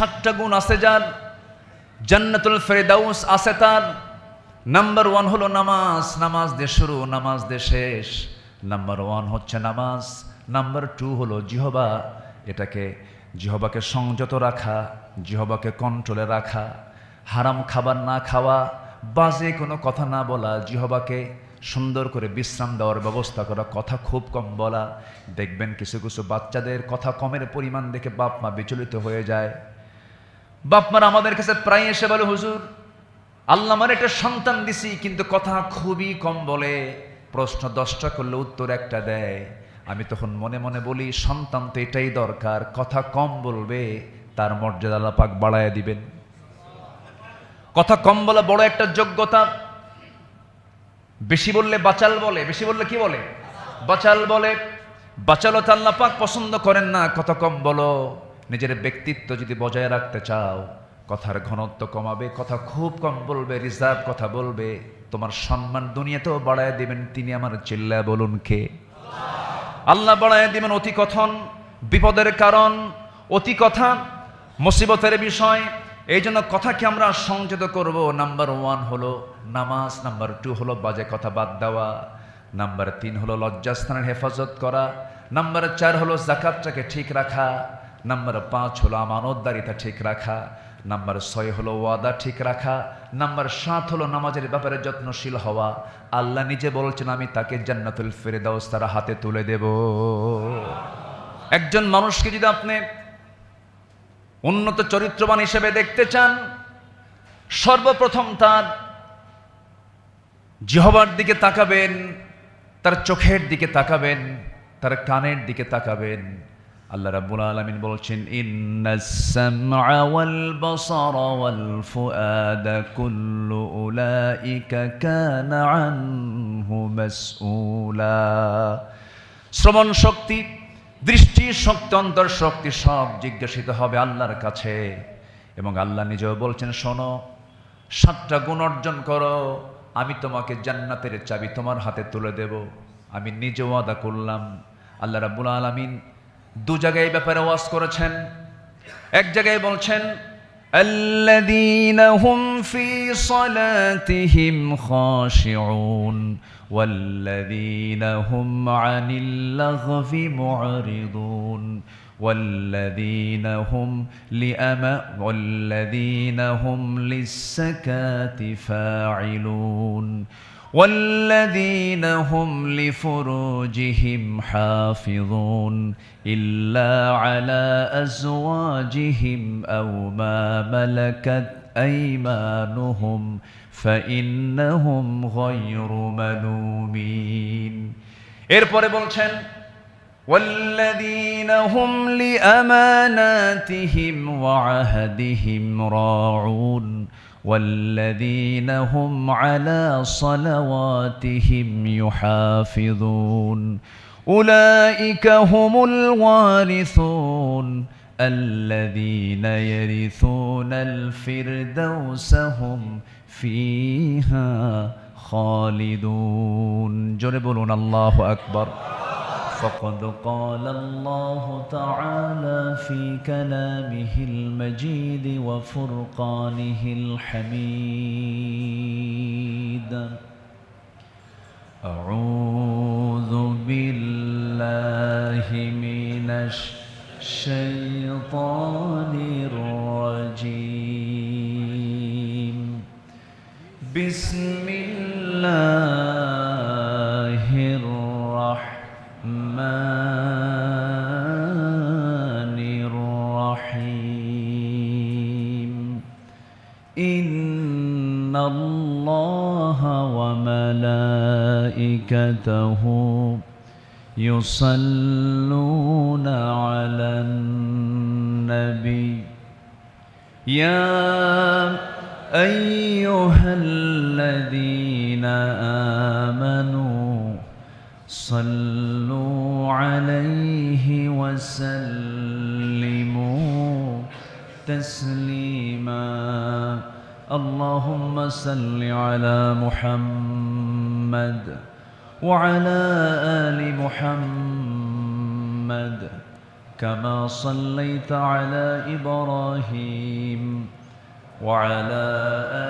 7টা গুণ আছে যার, জান্নাতুল ফেরদাউস আছে তার। নাম্বার 1 হলো নামাজ, নামাজ দিয়ে শুরু, নামাজ দিয়ে শেষ। নাম্বার 1 হচ্ছে নামাজ। নাম্বার 2 হলো জিহবা, জিহবাকে সংযত রাখা, জিহবাকে কন্ট্রোলে রাখা, হারাম খাবার না খাওয়া, বাজে কোনো কথা না বলা, জিহবাকে সুন্দর করে বিশ্রাম দেওয়ার ব্যবস্থা করা, কথা খুব কম বলা। দেখবেন কিছু কিছু বাচ্চাদের কথা কমের পরিমাণ দেখে বাপ মা বিচলিত হয়ে যায়। বাপ মারা আমাদের কাছে প্রায় এসে বলে, হুজুর আল্লাহ আমার একটা সন্তান দিছি কিন্তু কথা খুবই কম বলে, প্রশ্ন 10টা করলে উত্তর একটা দেয়। আমি তখন মনে মনে বলি, সন্তান তো এটাই দরকার, কথা কম বলবে, তার মর্যাদা আল্লাহ পাক বাড়ায় দিবেন। কথা কম বলা বড় একটা যোগ্যতা। বেশি বললে বাচাল বলে, বেশি বললে কি বলে? বাচাল বলে। বাচালতা আল্লাহ পাক পছন্দ করেন না, কথা কম বলো। নিজের ব্যক্তিত্ব যদি বজায় রাখতে চাও, কথার ঘনত্ব কমাবে, কথা খুব কম বলবে, রিজার্ভ কথা বলবে, তোমার সম্মান দুনিয়াতেও বাড়ায় দিবেন তিনি। আমার চিল্লায় বলুন কে? আল্লাহ বাড়ায় দিবেন। অতি কথন বিপদের কারণ, অতি কথা মুসিবতের বিষয়। এই জন্য কথাকে আমরা সংযত করব। নাম্বার 1 হলো নামাজ, নাম্বার 2 হলো বাজে কথা বাদ দেওয়া, নাম্বার 3 হলো লজ্জাস্থানের হেফাজত করা, নাম্বার 4 হলো যাকাতটাকে ঠিক রাখা, নাম্বার 5 হলো আমানতদারিতা ঠিক রাখা, নাম্বার 6 হলো ওয়াদা ঠিক রাখা, নাম্বার 7 হলো নামাজের ব্যাপারে যত্নশীল হওয়া। আল্লাহ নিজে বলছেন, আমি তাকে জান্নাতুল ফেরদাউস তার হাতে তুলে দেব। একজন মানুষকে যদি আপনি উন্নত চরিত্রবান হিসেবে দেখতে চান, সর্বপ্রথম তার জিহ্বার দিকে তাকাবেন, তার চোখের দিকে তাকাবেন, তার কানের দিকে তাকাবেন। আল্লাহ রাব্বুল আলামিন বলছেন, ইন্নাস সামআ ওয়াল বাসারা ওয়াল ফুআদা কুল্লু উলাইকা কানা আনহু মাসউলা। শ্রবণ শক্তি, দৃষ্টি শক্তি, অন্তর শক্তি সব জিজ্ঞাসিত হবে আল্লাহর কাছে। এবং আল্লাহ নিজেও বলছেন, শোনো, 7টা গুণ অর্জন করো, আমি তোমাকে জান্নাতের চাবি তোমার হাতে তুলে দেব। আমি নিজে ওয়াদা করলাম। আল্লাহ রাব্বুল আলামিন 2 জায়গায় এই ব্যাপারে ওয়াজ করেছেন। এক জায়গায় বলছেন, আল্লাযীনা হুম ফী সালাতিহিম খাশিউন ওয়াল্লাযীনা হুম আনিল লাগবি মু'রিদুন ওয়াল্লাযীনা হুম লিস-সাকাতি ফাঈলুন والذين هم لفروجهم حافظون إلا على أزواجهم أو ما ملكت أيمانهم فإنهم غير ملومين। এরপরে বলছেন, والذين هم لأماناتهم وعهدهم راعون والذين هم على صلواتهم يحافظون أولئك هم الوارثون الذين يرثون الفردوس هم فيها خالدون। জোরে বলুন আল্লাহু আকবার। فقد قال الله تعالى في كلامه المجيد وفرقانه الحميد، أعوذ بالله من الشيطان الرجيم، بسم الله الرحمن الرحيم، إن الله وملائكته يصلون على النبي يا أيها الذين آمنوا صلوا عليه وسلموا تسليما، اللهم صل على محمد وعلى آل محمد كما صليت على إبراهيم وعلى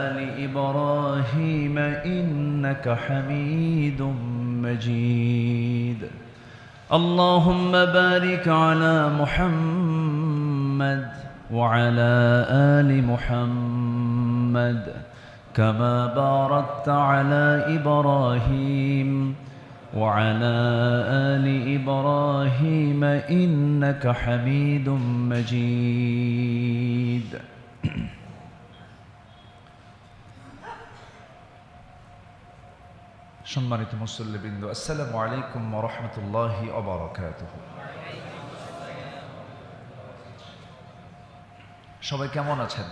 آل إبراهيم إنك حميد مجيد اللهم بارك على محمد وعلى آل محمد كما باركت على إبراهيم وعلى آل إبراهيم إنك حميد مجيد সম্মানিত মুসল্লিবৃন্দ, আসসালামু আলাইকুম ওয়া রাহমাতুল্লাহি ওয়া বারাকাতুহু। সবাই কেমন আছেন?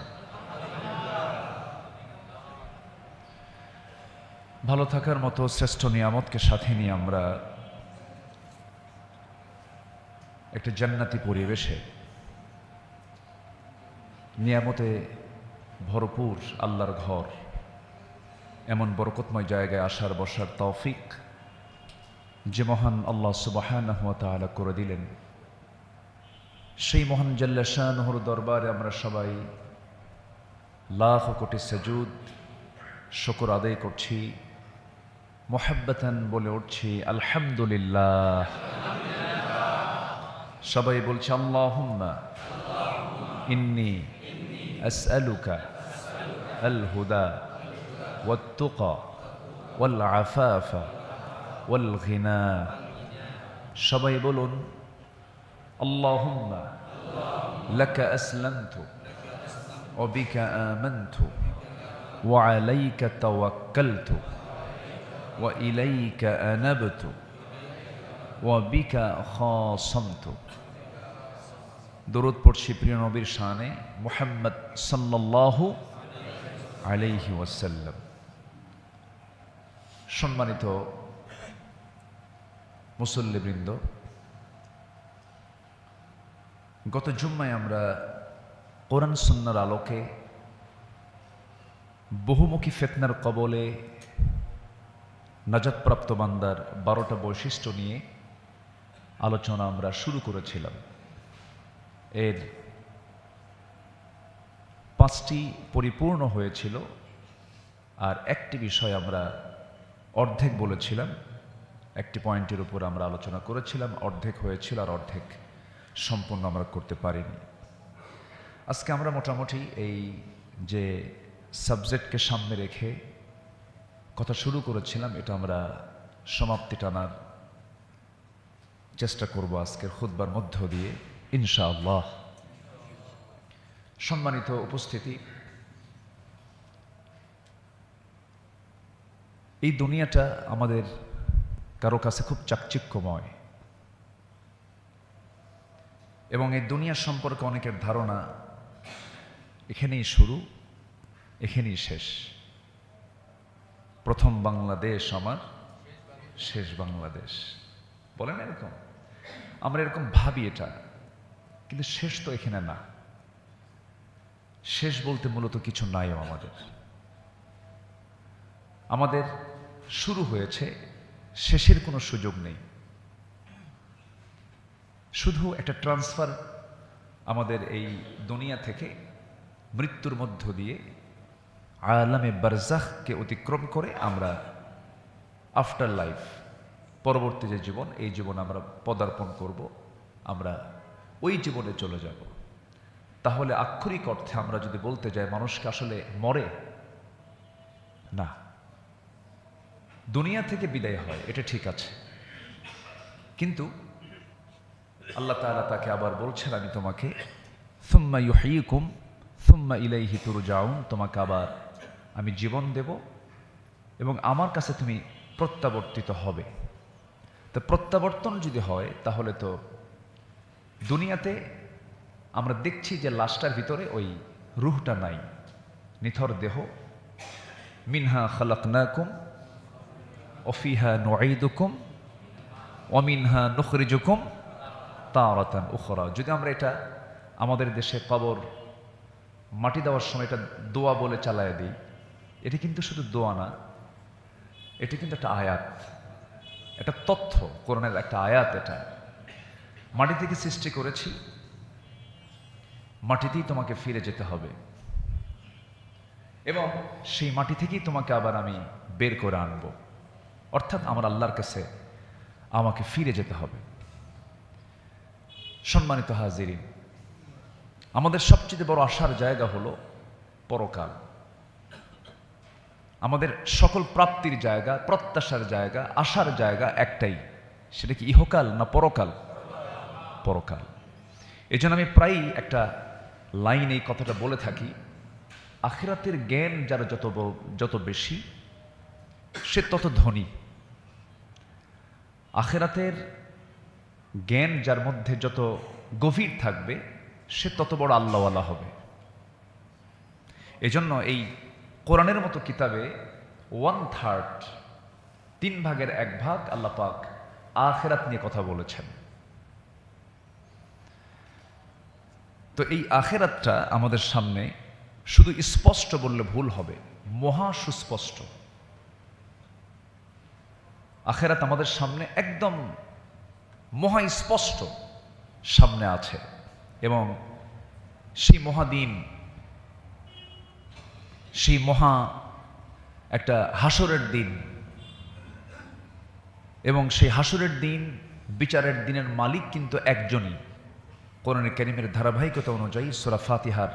ভালো থাকার মতো শ্রেষ্ঠ নিয়ামতকে সাথে নিয়ে আমরা একটা জান্নাতি পরিবেশে নিয়ামতে ভরপুর আল্লাহর ঘর, এমন বরকতময় জায়গায় আসার বসার তৌফিক যে মহান আল্লাহ সুবহানাহু ওয়া তাআলা করে দিলেন, সেই মহান জাল্লা শানুহুর দরবারে আমরা সবাই লাখ কোটি সুজুদ শুকর আদায় করছি, মুহাব্বাতান বলে উঠছি আলহামদুলিল্লাহ। সবাই বলছি আল্লাহুম্মা ইন্নী আসআলুকা আল হুদা والتقى والعفاف والغنى সবাই বলুন اللهم لك أسلمت وبك آمنت وعليك توكلت وإليك أنبت وبك خاصمت। দরুদ পড়ছি প্রিয় নবীর শানে মুহাম্মদ সাল্লাল্লাহু আলাইহি ওয়াসাল্লাম। সম্মানিত মুসল্লিবৃন্দ, গত জুম্মায় আমরা কোরআন সুন্নাহর আলোকে বহুমুখী ফিতনার কবলে নাজাতপ্রাপ্ত বান্দার 12টা বৈশিষ্ট্য নিয়ে আলোচনা আমরা শুরু করেছিলাম। এর 5টি পরিপূর্ণ হয়েছিল, আর একটি বিষয় আমরা অর্ধেক বলেছিলাম, একটি পয়েন্টের উপর আমরা আলোচনা করেছিলাম, অর্ধেক হয়েছিল আর অর্ধেক সম্পূর্ণ আমরা করতে পারিনি। আজকে আমরা মোটামুটি এই যে সাবজেক্টকে সামনে রেখে কথা শুরু করেছিলাম, এটা আমরা সমাপ্তি টানার চেষ্টা করব আজকের খুতবার মধ্য দিয়ে ইনশাআল্লাহ। সম্মানিত উপস্থিতি, এই দুনিয়াটা আমাদের কারো কাছে খুব চাকচিক্যময়, এবং এই দুনিয়া সম্পর্কে অনেকের ধারণা এখানেই শুরু এখানেই শেষ। প্রথম বাংলাদেশ আমার, শেষ বাংলাদেশ, বলেন এরকম? আমরা এরকম ভাবি এটা, কিন্তু শেষ তো এখানে না। শেষ বলতে মূলত কিছু নাইও আমাদের। আমাদের শুরু হয়েছে, শেষের কোনো সুযোগ নেই, শুধু একটা ট্রান্সফার আমাদের এই দুনিয়া থেকে মৃত্যুর মধ্য দিয়ে আলামে বারজাখকে অতিক্রম করে আমরা আফটার লাইফ, পরবর্তী যে জীবন, এই জীবন আমরা পদার্পণ করব, আমরা ওই জীবনে চলে যাব। তাহলে আক্ষরিক অর্থে আমরা যদি বলতে যাই মানুষকে আসলে মরে না, দুনিয়া থেকে বিদায় হয়, এটা ঠিক আছে, কিন্তু আল্লাহ তাআলা তাকে আবার বলছেন আমি তোমাকে সুম্মা ইউহয়িকুম সুম্মা ইলাইহি তুরজাউন, তোমাকে আবার আমি জীবন দেব এবং আমার কাছে তুমি প্রত্যাবর্তিত হবে। তো প্রত্যাবর্তন যদি হয় তাহলে তো দুনিয়াতে আমরা দেখছি যে লাশটার ভিতরে ওই রূহটা নাই, নিথর দেহ। মিনহা খালাকনাকুম ওয়া ফিহা নুঈদুকুম ওয়া মিনহা নুখরিজুকুম তারাতান উখরা। যদি আমরা এটা আমাদের দেশে কবর মাটি দেওয়ার সময় এটা দোয়া বলে চালায় দিই, এটা কিন্তু শুধু দোয়া না, এটা কিন্তু একটা আয়াত, একটা তথ্য, কোরআনের একটা আয়াত। এটা মাটি থেকে সৃষ্টি করেছি, মাটিতেই তোমাকে ফিরে যেতে হবে এবং সেই মাটি থেকেই তোমাকে আবার আমি বের করে আনব। অর্থাৎ আমার আল্লাহর কাছে আমাকে ফিরে যেতে হবে। সম্মানিত হাজিরিন, আমাদের সবচেয়ে বড় আশার জায়গা হলো পরকাল। আমাদের সকল প্রাপ্তির জায়গা, প্রত্যাশার জায়গা, আশার জায়গা একটাই, সেটা কি ইহকাল না পরকাল? পরকাল। এই জন্য আমি প্রায়ই একটা লাইন এই কথাটা বলে থাকি, আখিরাতের জ্ঞান যার যত বেশি সে তত ধনী। আখিরাতের জ্ঞান যার মধ্যে যত গভীর থাকবে সে তত বড় আল্লাহওয়ালা হবে। এজন্য এই কোরআনের মতো কিতাবে 1/3, 3 ভাগের 1 ভাগ আল্লাহ পাক আখিরাত নিয়ে কথা বলেছেন। তো এই আখিরাতটা আমাদের সামনে শুধু স্পষ্ট বললে ভুল হবে, মহা সুস্পষ্ট। আখিরাত আমাদের সামনে একদম মহা স্পষ্ট সামনে আছে এবং সেই মহাদিন, সেই মহা একটা হাসরের দিন এবং সেই হাসরের দিন, বিচারের দিনের মালিক কিন্তু একজনই। কোরআনে কারীমের ধারাবাহিকতা অনুযায়ী সূরা ফাতিহার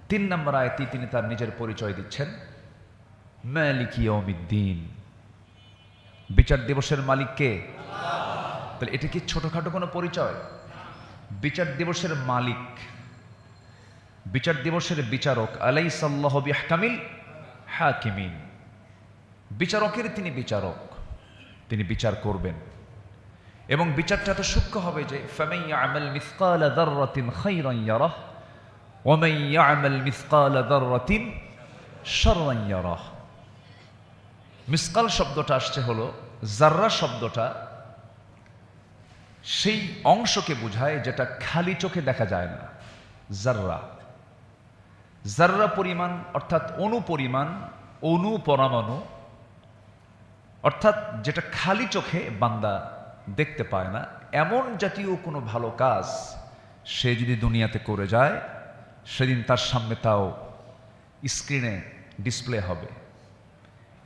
3 নম্বর আয়াতে তিনি তার নিজের পরিচয় দিচ্ছেন, মালিক ইয়াউমিদ্দিন। বিচার দিবসের মালিক কে? তাহলে এটা কি ছোটখাটো কোনো পরিচয়? বিচার দিবসের মালিক, বিচার দিবসের বিচারক, আলাইসাল্লাহু বিআহকামিল হাকিমিন। বিচারকের তিনি বিচারক, তিনি বিচার করবেন এবং বিচারটা এত সূক্ষ্ম হবে যে ফামান ইয়ামাল মিসকালা যাররাতিন খায়রান ইয়ারাহ ওয়া মান ইয়ামাল মিসকালা যাররাতিন শাররান ইয়ারাহ। মিসকাল শব্দটা আসছে হলো যাররা শব্দটা সেই অংশকে বোঝায় যেটা খালি চোখে দেখা যায় না। যাররা, যাররা পরিমাণ অর্থাৎ অণু পরিমাণ, অণু পরমাণু, অর্থাৎ যেটা খালি চোখে বান্দা দেখতে পায় না, এমন জাতীয় কোনো ভালো কাজ সে যদি দুনিয়াতে করে যায়, সেদিন তার সামনে তাও স্ক্রিনে ডিসপ্লে হবে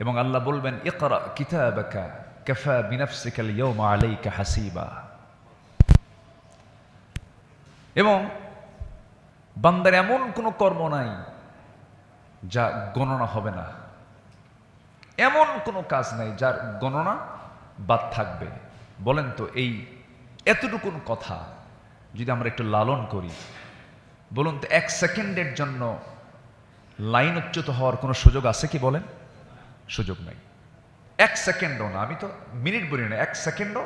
এবং আল্লাহ বলবেন, ইকরা কিতাবাকা কাফা বিনাফসিকাল ইয়াওমা আলাইকা হাসিবা। এবং বান্দার এমন কোনো কর্ম নাই যা গণনা হবে না, এমন কোনো কাজ নাই যার গণনা বাদ থাকবে। বলেন তো, এই এতটুকুন কথা যদি আমরা একটু লালন করি, বলুন তো 1 সেকেন্ডের জন্য লাইনচ্যুত হওয়ার কোনো সুযোগ আছে কি? বলেন, সুযোগ নাই। 1 সেকেন্ডও না, আমি তো মিনিট বলি না, 1 সেকেন্ডও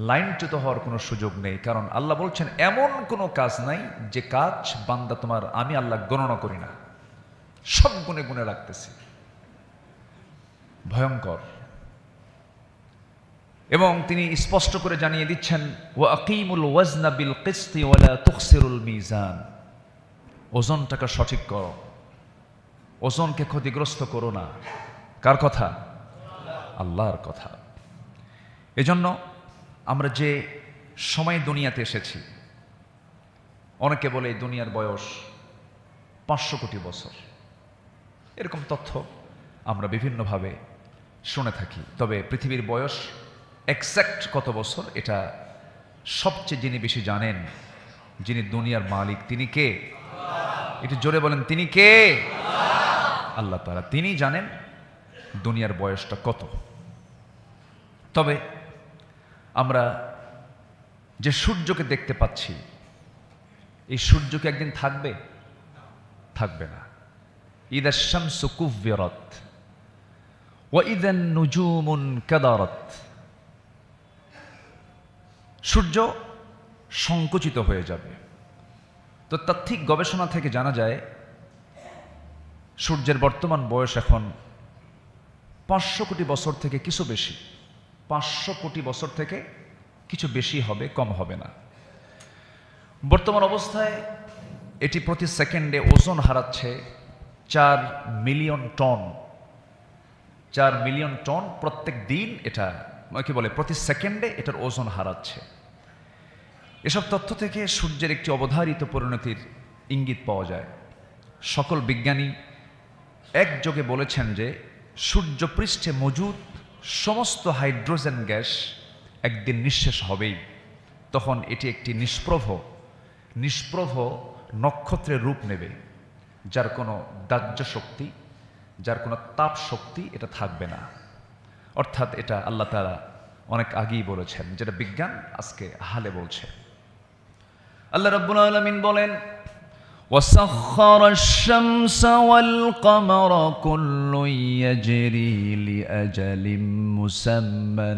লাইনচ্যুত হওয়ার কোনো সুযোগ নেই। কারণ আল্লাহ বলছেন এমন কোনো কাজ নাই যে কাজ বান্দা তোমার আমি আল্লাহ গণনা করি না, সব গুনে গুনে রাখতেছি। ভয়ঙ্কর। এবং তিনি স্পষ্ট করে জানিয়ে দিচ্ছেন, ওয়া আকিমুল ওয়াজনা বিল কিসতি ওয়া লা তুখসিরুল মিজান। ওজনটাকে সঠিক করো, ওজনকে ক্ষতিগ্রস্ত করো না। কার কথা? আল্লাহর কথা। এজন্য আমরা যে সময় দুনিয়াতে এসেছি, অনেকে বলে এই দুনিয়ার বয়স 500 কোটি বছর, এরকম তথ্য আমরা বিভিন্নভাবে শুনে থাকি। তবে পৃথিবীর বয়স এক্সাক্ট কত বছর, এটা সবচেয়ে যিনি বেশি জানেন, যিনি দুনিয়ার মালিক, তিনি কে? একটু জোরে বলেন, তিনি কে? আল্লাহ তাআলা। তিনি জানেন দুনিয়ার বয়সটা কত। তবে আমরা যে সূর্যকে দেখতে পাচ্ছি, এই সূর্যকে একদিন থাকবে? থাকবে না। ইযা শামসু কুవ్বিরাত ওয়া ইযা নুজুমুন কাদারাত। সূর্য সংকুচিত হয়ে যাবে। তো তাত্ত্বিক গবেষণা থেকে জানা যায় সূর্যের বর্তমান বয়স এখন 500 কোটি বছর থেকে কিছু বেশি। 500 কোটি বছর থেকে কিছু বেশি হবে, কম হবে না। বর্তমান অবস্থায় এটি প্রতি সেকেন্ডে ওজন হারাচ্ছে 4 মিলিয়ন টন। 4 মিলিয়ন টন প্রত্যেক দিন, এটা কি বলে, প্রতি সেকেন্ডে এটার ওজন হারাচ্ছে। এসব তথ্য থেকে সূর্যের একটি অবধারিত পরিণতির ইঙ্গিত পাওয়া যায়। সকল বিজ্ঞানী একযোগে বলেছেন যে সূর্যপৃষ্ঠে মজুদ সমস্ত হাইড্রোজেন গ্যাস একদিন নিঃশেষ হবেই। তখন এটি একটি নিষ্প্রভ নক্ষত্রের রূপ নেবে, যার কোনো দাহ্য শক্তি, যার কোনো তাপ শক্তি এটা থাকবে না। অর্থাৎ এটা আল্লাহ তাআলা অনেক আগেই বলেছেন, যেটা বিজ্ঞান আজকে হালে বলছে। আল্লাহ রাব্বুল আলামিন বলেন, وَسَخَّرَ الشَّمْسَ وَالْقَمَرَ كُلٌّ يَجْرِي لِأَجَلٍ مُّسَمًّى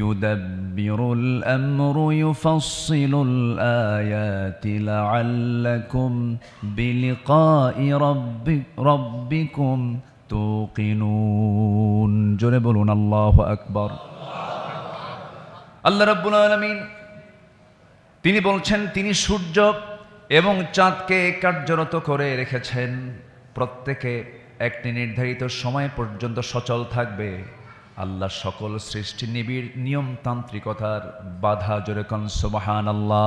يُدَبِّرُ الْأَمْرَ يُفَصِّلُ الْآيَاتِ لَعَلَّكُمْ بِلِقَاءِ رَبِّكُمْ توقنون। জোরে বলুন আল্লাহু আকবার। আল্লাহ রাব্বুল আলামিন তিনি বলছেন, তিনি সূর্য এবং চাঁদকে কার্যরত করে রেখেছেন, প্রত্যেকে একটি নির্ধারিত সময় পর্যন্ত সচল থাকবে। আল্লাহ সকল সৃষ্টি নিবিড় নিয়মতান্ত্রিকতার বাধা। জোরে কোন সুবহানাল্লাহ।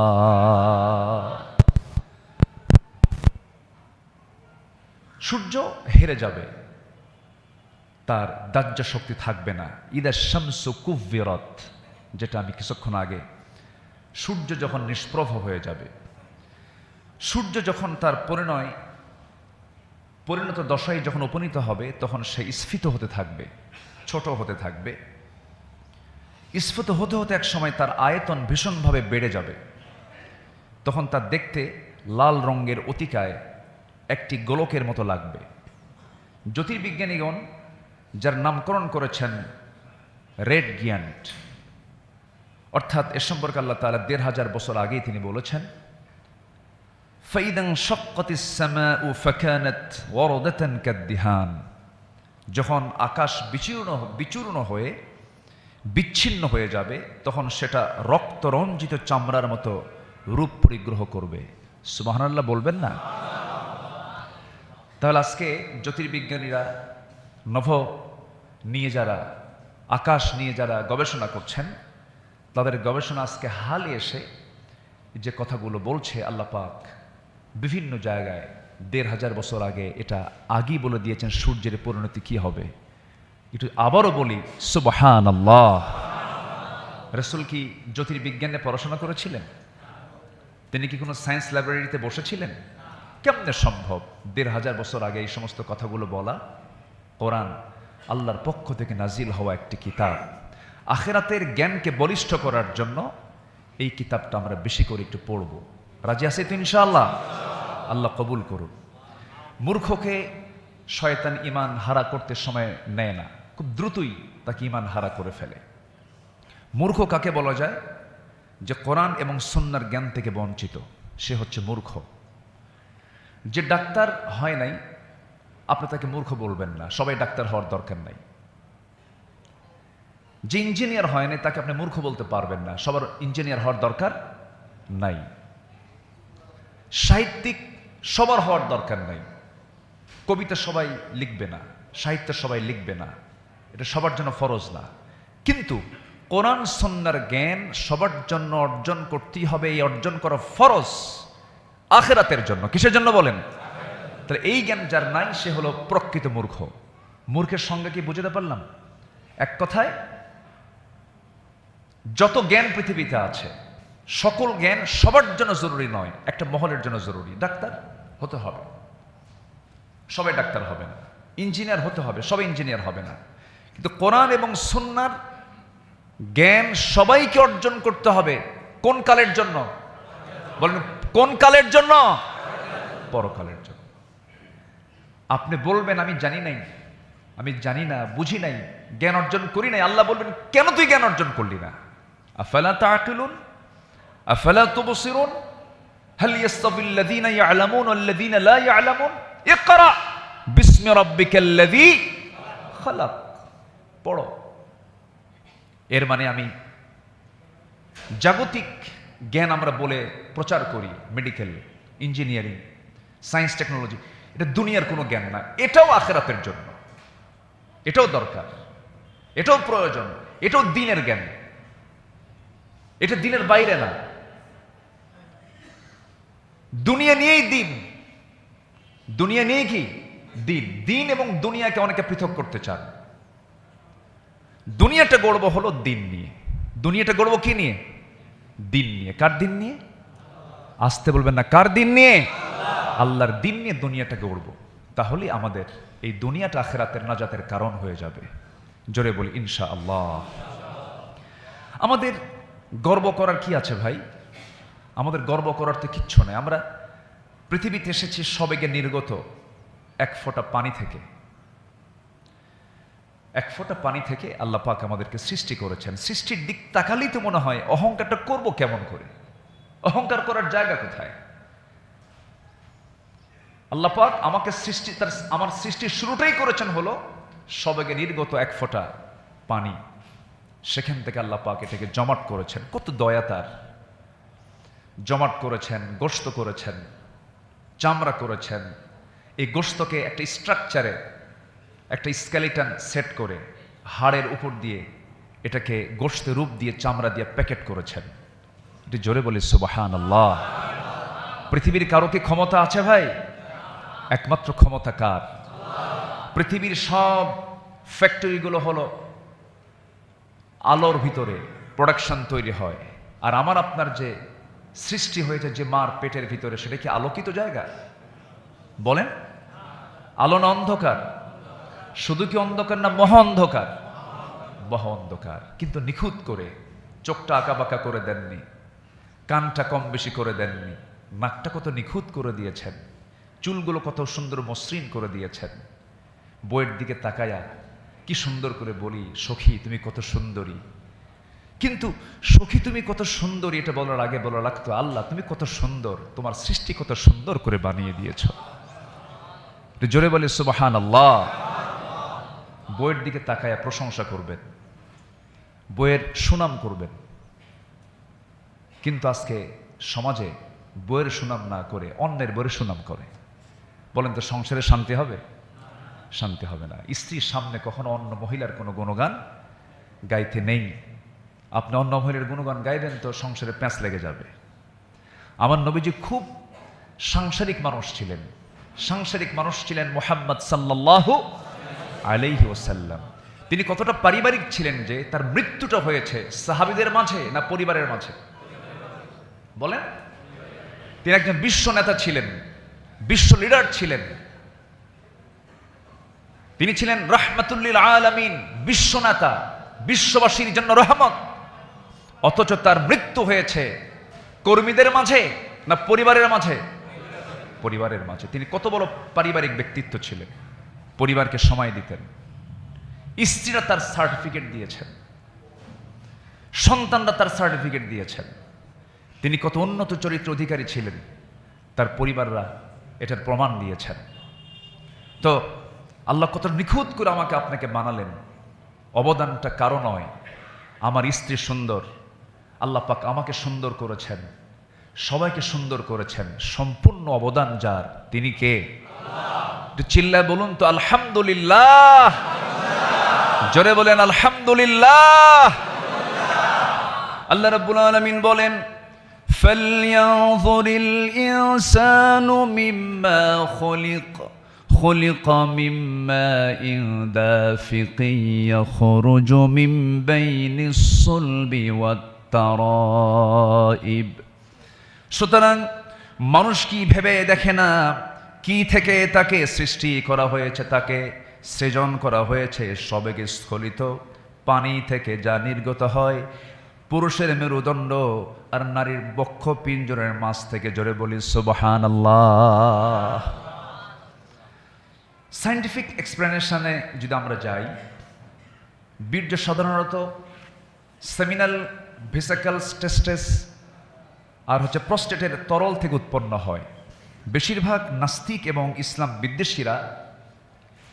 সূর্য হেরে যাবে, তার দাহ্য শক্তি থাকবে না। ইদা শামসু কুব্বিরাত, যেটা আমি কিছুক্ষণ আগে, সূর্য যখন নিষ্প্রভ হয়ে যাবে, সূর্য যখন তার পরিণত দশায় যখন উপনীত হবে, তখন সে স্ফীত হতে থাকবে, ছোট হতে থাকবে। স্ফীত হতে হতে এক সময় তার আয়তন ভীষণভাবে বেড়ে যাবে। তখন তার দেখতে লাল রঙের অতিকায় একটি গোলকের মতো লাগবে। জ্যোতির্বিজ্ঞানীগণ যার নামকরণ করেছেন রেড গিয়ান্ট, অর্থাৎ এ সম্পর্কে আল্লাহ তাআলা ১৫০০ বছর আগেই তিনি বলেছেন, ফাইদান শাক্কাতিস সামাউ ফাকানাত ওয়ারদাতান কাদ্দিহান, যখন আকাশ বিচূর্ণ হয়ে বিচ্ছিন্ন হয়ে যাবে, তখন সেটা রক্তরঞ্জিত চামড়ার মতো রূপ পরিগ্রহ করবে। সুবহানাল্লাহ বলবেন না? তাহলে আজকে জ্যোতির্বিজ্ঞানীরা নিয়ে যারা, আকাশ নিয়ে যারা গবেষণা করছেন, তাদের গবেষণা আজকে হালে এসে যে কথাগুলো বলছে, আল্লাহ পাক বিভিন্ন জায়গায় ১৫০০ বছর আগে এটা আগেই বলে দিয়েছেন সূর্যের পরিণতি কি হবে। একটু আবারও বলি সুবহানাল্লাহ। রাসূল কি জ্যোতির্বিজ্ঞানে পড়াশোনা করেছিলেন? তিনি কি কোনো সায়েন্স ল্যাবরেটরিতে বসেছিলেন? কেমনে সম্ভব ১৫০০ বছর আগে এই সমস্ত কথাগুলো বলা? কোরআন আল্লাহর পক্ষ থেকে নাজিল হওয়া একটি কিতাব। আখিরাতের জ্ঞানকে বলিষ্ঠ করার জন্য এই কিতাবটা আমরা বেশি করে একটু পড়ব। রাজি আছি তো ইনশাআল্লাহ? আল্লাহ কবুল করুন। মূর্খকে শয়তান ঈমান হারা করতে সময় নেয় না, খুব দ্রুতই তাকে ঈমান হারা করে ফেলে। মূর্খ কাকে বলা যায়? যে কোরআন এবং সুন্নাহর জ্ঞান থেকে বঞ্চিত, সে হচ্ছে মূর্খ। যে ডাক্তার হয় নাই, আপনি তাকে মূর্খ বলবেন না, সবাই ডাক্তার হওয়ার দরকার নাই। যে ইঞ্জিনিয়ার হয় নাই, তাকে আপনি মূর্খ বলতে পারবেন না, সবার ইঞ্জিনিয়ার হওয়ার দরকার নাই। সাহিত্যিক সবার হওয়ার দরকার নাই, কবিতা সবাই লিখবে না, সাহিত্য সবাই লিখবে না, এটা সবার জন্য ফরজ না। কিন্তু কোরআন সুন্নাহর জ্ঞান সবার জন্য অর্জন করতেই হবে। এই অর্জন করা ফরজ আখিরাতের জন্য। কিসের জন্য বলেন? তাহলে এই জ্ঞান যার নাই, সে হলো প্রকৃত মূর্খ। মূর্খের সঙ্গে কি বুঝতে পারলাম? এক কথায়, যত জ্ঞান পৃথিবীতে আছে, সকল জ্ঞান সবার জন্য জরুরি নয়, একটা মহলের জন্য জরুরি। ডাক্তার হতে হবে, সবাই ডাক্তার হবে না। ইঞ্জিনিয়ার হতে হবে, সবাই ইঞ্জিনিয়ার হবে না। কিন্তু কোরআন এবং সুন্নাহর জ্ঞান সবাইকে অর্জন করতে হবে। কোন কালের জন্য বলেন? কোন কালের জন্য? পরকালের জন্য। আপনি বলবেন আমি জানি নাই, আমি জানি না, বুঝি নাই, জ্ঞান অর্জন করি নাই। আল্লাহ বলবেন কেন তুই জ্ঞান অর্জন করলি না? আফালা তাআকিলুন আফালা তুবসিরুন হাল ইয়াস্তাবিল্লাযীনা ইয়ালামুন ওয়াল্লাযীনা লা ইয়ালামুন ইকরা বিসমি রাব্বিকাল্লাযী খালাক। পড়ো। এর মানে আমি জাগতিক জ্ঞান আমরা বলে প্রচার করি, মেডিকেল, ইঞ্জিনিয়ারিং, সায়েন্স, টেকনোলজি, এটা দুনিয়ার কোনো জ্ঞান না। এটাও আখিরাতের জন্য, এটাও দরকার, এটাও প্রয়োজন, এটাও দ্বীনের জ্ঞান, এটা দ্বীনের বাইরে না। দুনিয়া নিয়েই দিন, দুনিয়া নিয়ে কি দিন। দিন এবং দুনিয়াকে অনেকে পৃথক করতে চান। দুনিয়াটা গড়ব হলো দিন নিয়ে, দুনিয়াটা গড়ব কি নিয়ে? দিন নিয়ে। কার দিন নিয়ে? আসতে বলবেন না, কার দিন নিয়ে? আল্লাহর দিন নিয়ে দুনিয়াটা গড়ব। তাহলে আমাদের এই দুনিয়াটা আখিরাতের নাজাতের কারণ হয়ে যাবে। জোরে বলি ইনশাআল্লাহ। আমাদের গর্ব করার কি আছে ভাই? আমাদের গর্ব করার তো কিচ্ছু নেই। আমরা পৃথিবীতে এসেছি সবেগে নির্গত এক ফোঁটা পানি থেকে। এক ফোঁটা পানি থেকে আল্লাহ পাক আমাদেরকে সৃষ্টি করেছেন। সৃষ্টির দিক তাকালেই তো মনে হয় অহংকারটা করব কেমন করে, অহংকার করার জায়গা কোথায়? আল্লাহ পাক আমাকে সৃষ্টি, আমার সৃষ্টির শুরুটাই করেছেন হলো সবেগে নির্গত এক ফোঁটা পানি। সেখান থেকে আল্লাহ পাক এটাকে জমাট করেছেন। কত দয়া তার! জমাট করেছেন, গোশত করেছেন, চামড়া করেছেন। এই গোশতকে একটা স্ট্রাকচারে, একটা স্কেলিটন সেট করে হাড়ের উপর দিয়ে এটাকে গোশতের রূপ দিয়ে চামড়া দিয়ে প্যাকেট করেছেন। এটি জোরে বলি সুবহানাল্লাহ। পৃথিবীর কারো কি ক্ষমতা আছে ভাই? একমাত্র ক্ষমতা কার? পৃথিবীর সব ফ্যাক্টরিগুলো হলো আলোর ভিতরে প্রোডাকশন তৈরি হয়, আর আমার আপনার যে সৃষ্টি হয়েছে যে মার পেটের ভিতরে, সেটা কি আলোকিত জায়গা? বলেন, আলো না অন্ধকার? শুধু কি অন্ধকার না মহা অন্ধকার? মহা অন্ধকার। কিন্তু নিখুঁত করে চোখটা আঁকাবাঁকা করে দেননি, কানটা কম বেশি করে দেননি, নাকটা কত নিখুঁত করে দিয়েছেন, চুলগুলো কত সুন্দর মসৃণ করে দিয়েছেন। বইয়ের দিকে তাকায়া কি সুন্দর করে বলি, সখী তুমি কত সুন্দরী। কিন্তু সখী তুমি কত সুন্দরী এটা বলার আগে বলা লাগতো, আল্লাহ তুমি কত সুন্দর, তোমার সৃষ্টি কত সুন্দর করে বানিয়ে দিয়েছ। জোরে বলে সুবহানাল্লাহ। বইয়ের দিকে তাকায়া প্রশংসা করবেন, বইয়ের সুনাম করবেন। কিন্তু আজকে সমাজে বইয়ের সুনাম না করে অন্যের বইয়ের সুনাম করে। বলেন তো সংসারে শান্তি হবে? শান্তি হবে না। স্ত্রীর সামনে কখনো অন্য মহিলার কোনো গুণগান গাইতে নেই। আপনি অন্য মহিলার গুণগান গাইবেন তো সংসারে প্যাঁচ লেগে যাবে। আমার নবীজি খুব সাংসারিক মানুষ ছিলেন। সাংসারিক মানুষ ছিলেন মুহাম্মদ সাল্লাল্লাহু আলাইহি ওয়াসাল্লাম। তিনি কতটা পারিবারিক ছিলেন যে তার মৃত্যুটা হয়েছে সাহাবীদের মাঝে না পরিবারের মাঝে? বলেন। তিনি একজন বিশ্ব নেতা ছিলেন, বিশ্ব লিডার ছিলেন। তিনি ছিলেন রাহমাতুল লিল আলামিন, বিশ্ব নেতা, বিশ্ববাসীর জন্য রহমত। অথচ তার মৃত্যু হয়েছে কর্মীদের মাঝে না পরিবারের মাঝে? পরিবারের মাঝে। তিনি কত বড় পারিবারিক ব্যক্তিত্ব ছিলেন, পরিবারকে সময় দিতেন। স্ত্রীরা তার সার্টিফিকেট দিয়েছেন, সন্তানরা তার সার্টিফিকেট দিয়েছেন। তিনি কত উন্নত চরিত্র অধিকারী ছিলেন, তার পরিবাররা এটার প্রমাণ দিয়েছেন। তো আল্লাহ কত নিখুঁত করে আমাকে আপনাকে বানালেন। অবদানটা কারো নয়, আমার স্ত্রী সুন্দর, আল্লাহ পাক আমাকে সুন্দর করেছেন, সবাইকে সুন্দর করেছেন। সম্পূর্ণ অবদান যার, তিনি কে? একটু চিল্লায় বলুন তো আলহামদুলিল্লাহ। জোরে বলেন আলহামদুলিল্লাহ। আল্লাহ রাব্বুল আলামিন বলেন, ফালইয়ানযুরিল ইনসানু মিম্মা খুলিক মিন মাইন দাফিকিন ইয়াখরুজু মিন বাইনিস সুলবি ওয়াত তারাইব। সুতরাং মানুষ কি ভেবে দেখে না কি থেকে তাকে সৃষ্টি করা হয়েছে, তাকে সৃজন করা হয়েছে সবেগে স্খলিত পানি থেকে, যা নির্গত হয় পুরুষের মেরুদণ্ড আর নারীর বক্ষ পিঞ্জরের মাঝ থেকে। জোরে বলি সুবহানাল্লাহ। সায়েন্টিফিক এক্সপ্লেনেশনে যদি আমরা যাই, বীর্য সাধারণত সেমিনাল ভেসিকলস টেস্টেস আর প্রস্টেটের তরল থেকে উৎপন্ন হয়। বেশিরভাগ নাস্তিক এবং ইসলাম বিদ্বেষীরা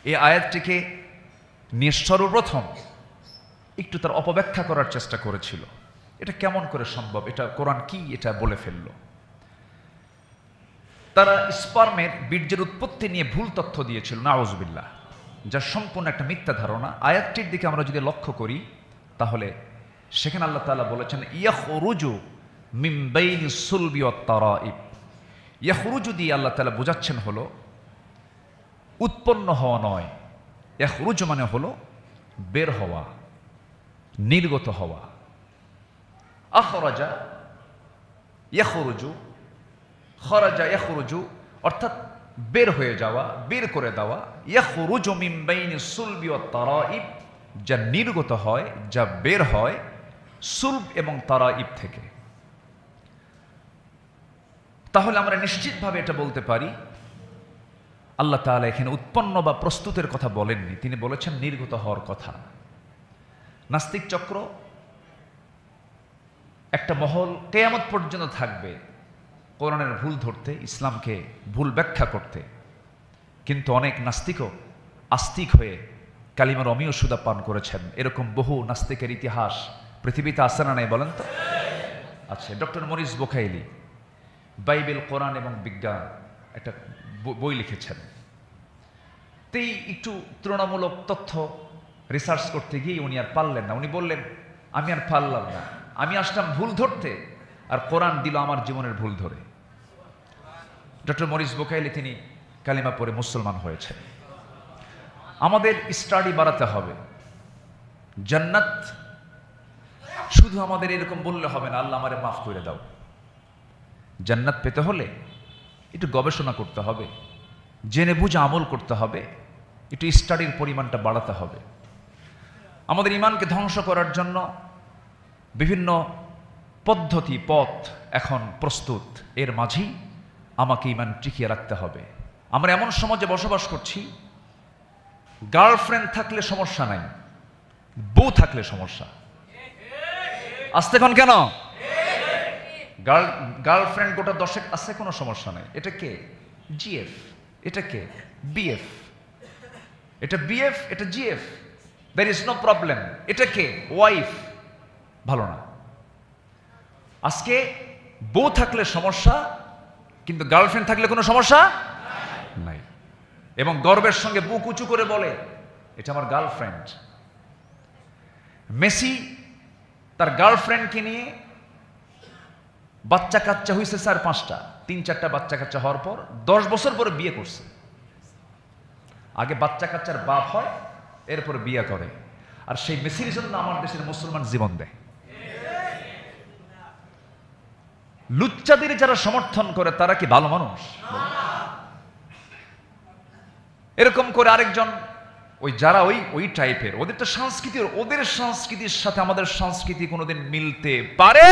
এই আয়াতটিকে নিয়ে সর্বপ্রথম একটু তার অপব্যাখ্যা করার চেষ্টা করেছিল। এটা কেমন করে সম্ভব, এটা কোরআন কি এটা বলে ফেলল। তারা স্পার্মের বীর্যের উৎপত্তি নিয়ে ভুল তথ্য দিয়েছিল, নাউজুবিল্লাহ, যা সম্পূর্ণ একটা মিথ্যা ধারণা। আয়াতটির দিকে আমরা যদি লক্ষ্য করি তাহলে সেখানে আল্লাহ তাআলা বলেছেন ইয়াখরুজু মিন বাইনিস সুলবি ওয়াত তারাইব। ইয়াখরুজু দিয়ে আল্লাহ তাআলা বোঝাচ্ছেন হলো উৎপন্ন হওয়া নয়, ইয়াখরুজু মানে হলো বের হওয়া, নির্গত হওয়া। আখরাজা ইয়াখরুজু, খরাজা ইয়াখরুজু অর্থাৎ বের হয়ে যাওয়া, বের করে দেওয়া। ইয়াখরুজু মিন বাইনিস সুলবি ওয়াত তারাইব, যা নির্গত হয়, যা বের হয় সুলব এবং তারাইব থেকে। তাহলে আমরা নিশ্চিতভাবে এটা বলতে পারি আল্লাহ তাআলা এখানে উৎপন্ন বা প্রস্তুতের কথা বলেননি, তিনি বলেছেন নির্গত হওয়ার কথা। নাস্তিক চক্র একটা মহল কিয়ামত পর্যন্ত থাকবে কোরআনের ভুল ধরতে, ইসলামকে ভুল ব্যাখ্যা করতে, কিন্তু অনেক নাস্তিকও আস্তিক হয়ে কালিমার অমীয় সুদা পান করেছেন। এরকম বহু নাস্তিকের ইতিহাস পৃথিবীতে আছে না নাই বলেন তো? আচ্ছা, ডক্টর মরিস বুখাইলি বাইবেল, কোরআন এবং বিজ্ঞান একটা বই লিখেছেন। তেই একটু তুলনামূলক তথ্য রিসার্চ করতে গিয়ে উনি আর পারলেন না। উনি বললেন আমি আর পারলাম না, আমি আসলাম ভুল ধরতে আর কোরআন দিল আমার জীবনের ভুল ধরে। ডক্টর মরিস বুখাইলি তিনি কালিমা পড়ে মুসলমান হয়েছে। আমাদের স্টাডি বাড়াতে হবে। জান্নাত শুধু আমাদের এরকম বললে হবে না আল্লাহ আমারে মাফ করে দাও। জান্নাত পেতে হলে একটু গবেষণা করতে হবে, জেনে বুঝে আমল করতে হবে, একটু স্টাডির পরিমাণটা বাড়াতে হবে। আমাদের ইমানকে ধ্বংস করার জন্য বিভিন্ন পদ্ধতি, পথ এখন প্রস্তুত। এর মাঝেই আমাকে ইমান টিকিয়ে রাখতে হবে। আমরা এমন সমাজে বসবাস করছি, গার্লফ্রেন্ড থাকলে সমস্যা নাই, বউ থাকলে সমস্যা। আসতে কোন কেন? গার্লফ্রেন্ড গোটা 10 আছে, কোনো সমস্যা নাই। এটা কে? জিএফ। এটা কে? বিএফ। এটা বিএফ, এটা GF, there is no problem. এটা কে? ওয়াইফ। ভালো না। আজকে বউ থাকলে সমস্যা, কিন্তু গার্লফ্রেন্ড থাকলে কোনো সমস্যা নাই। এবং গর্বের সঙ্গে বুক উঁচু করে বলে এটা আমার গার্লফ্রেন্ড। মেসি তার গার্লফ্রেন্ডকে নিয়ে বাচ্চা কাচ্চা হয়েছে 4-5টা, 3-4টা বাচ্চা কাচ্চা হওয়ার পর 10 বছর পরে বিয়ে করছে। আগে বাচ্চা কাচ্চার বাপ হয়, এরপরে বিয়ে করে। আর সেই মেসির জন্য আমার দেশের মুসলমান জীবন দেয়। লুচ্চাদের যারা সমর্থন করে তারা কি ভালো মানুষ? এরকম করে আরেকজন ওই যারা ওই টাইপের, ওদের তো সংস্কৃতির, ওদের সংস্কৃতির সাথে আমাদের সংস্কৃতি কোনোদিন মিলতে পারে?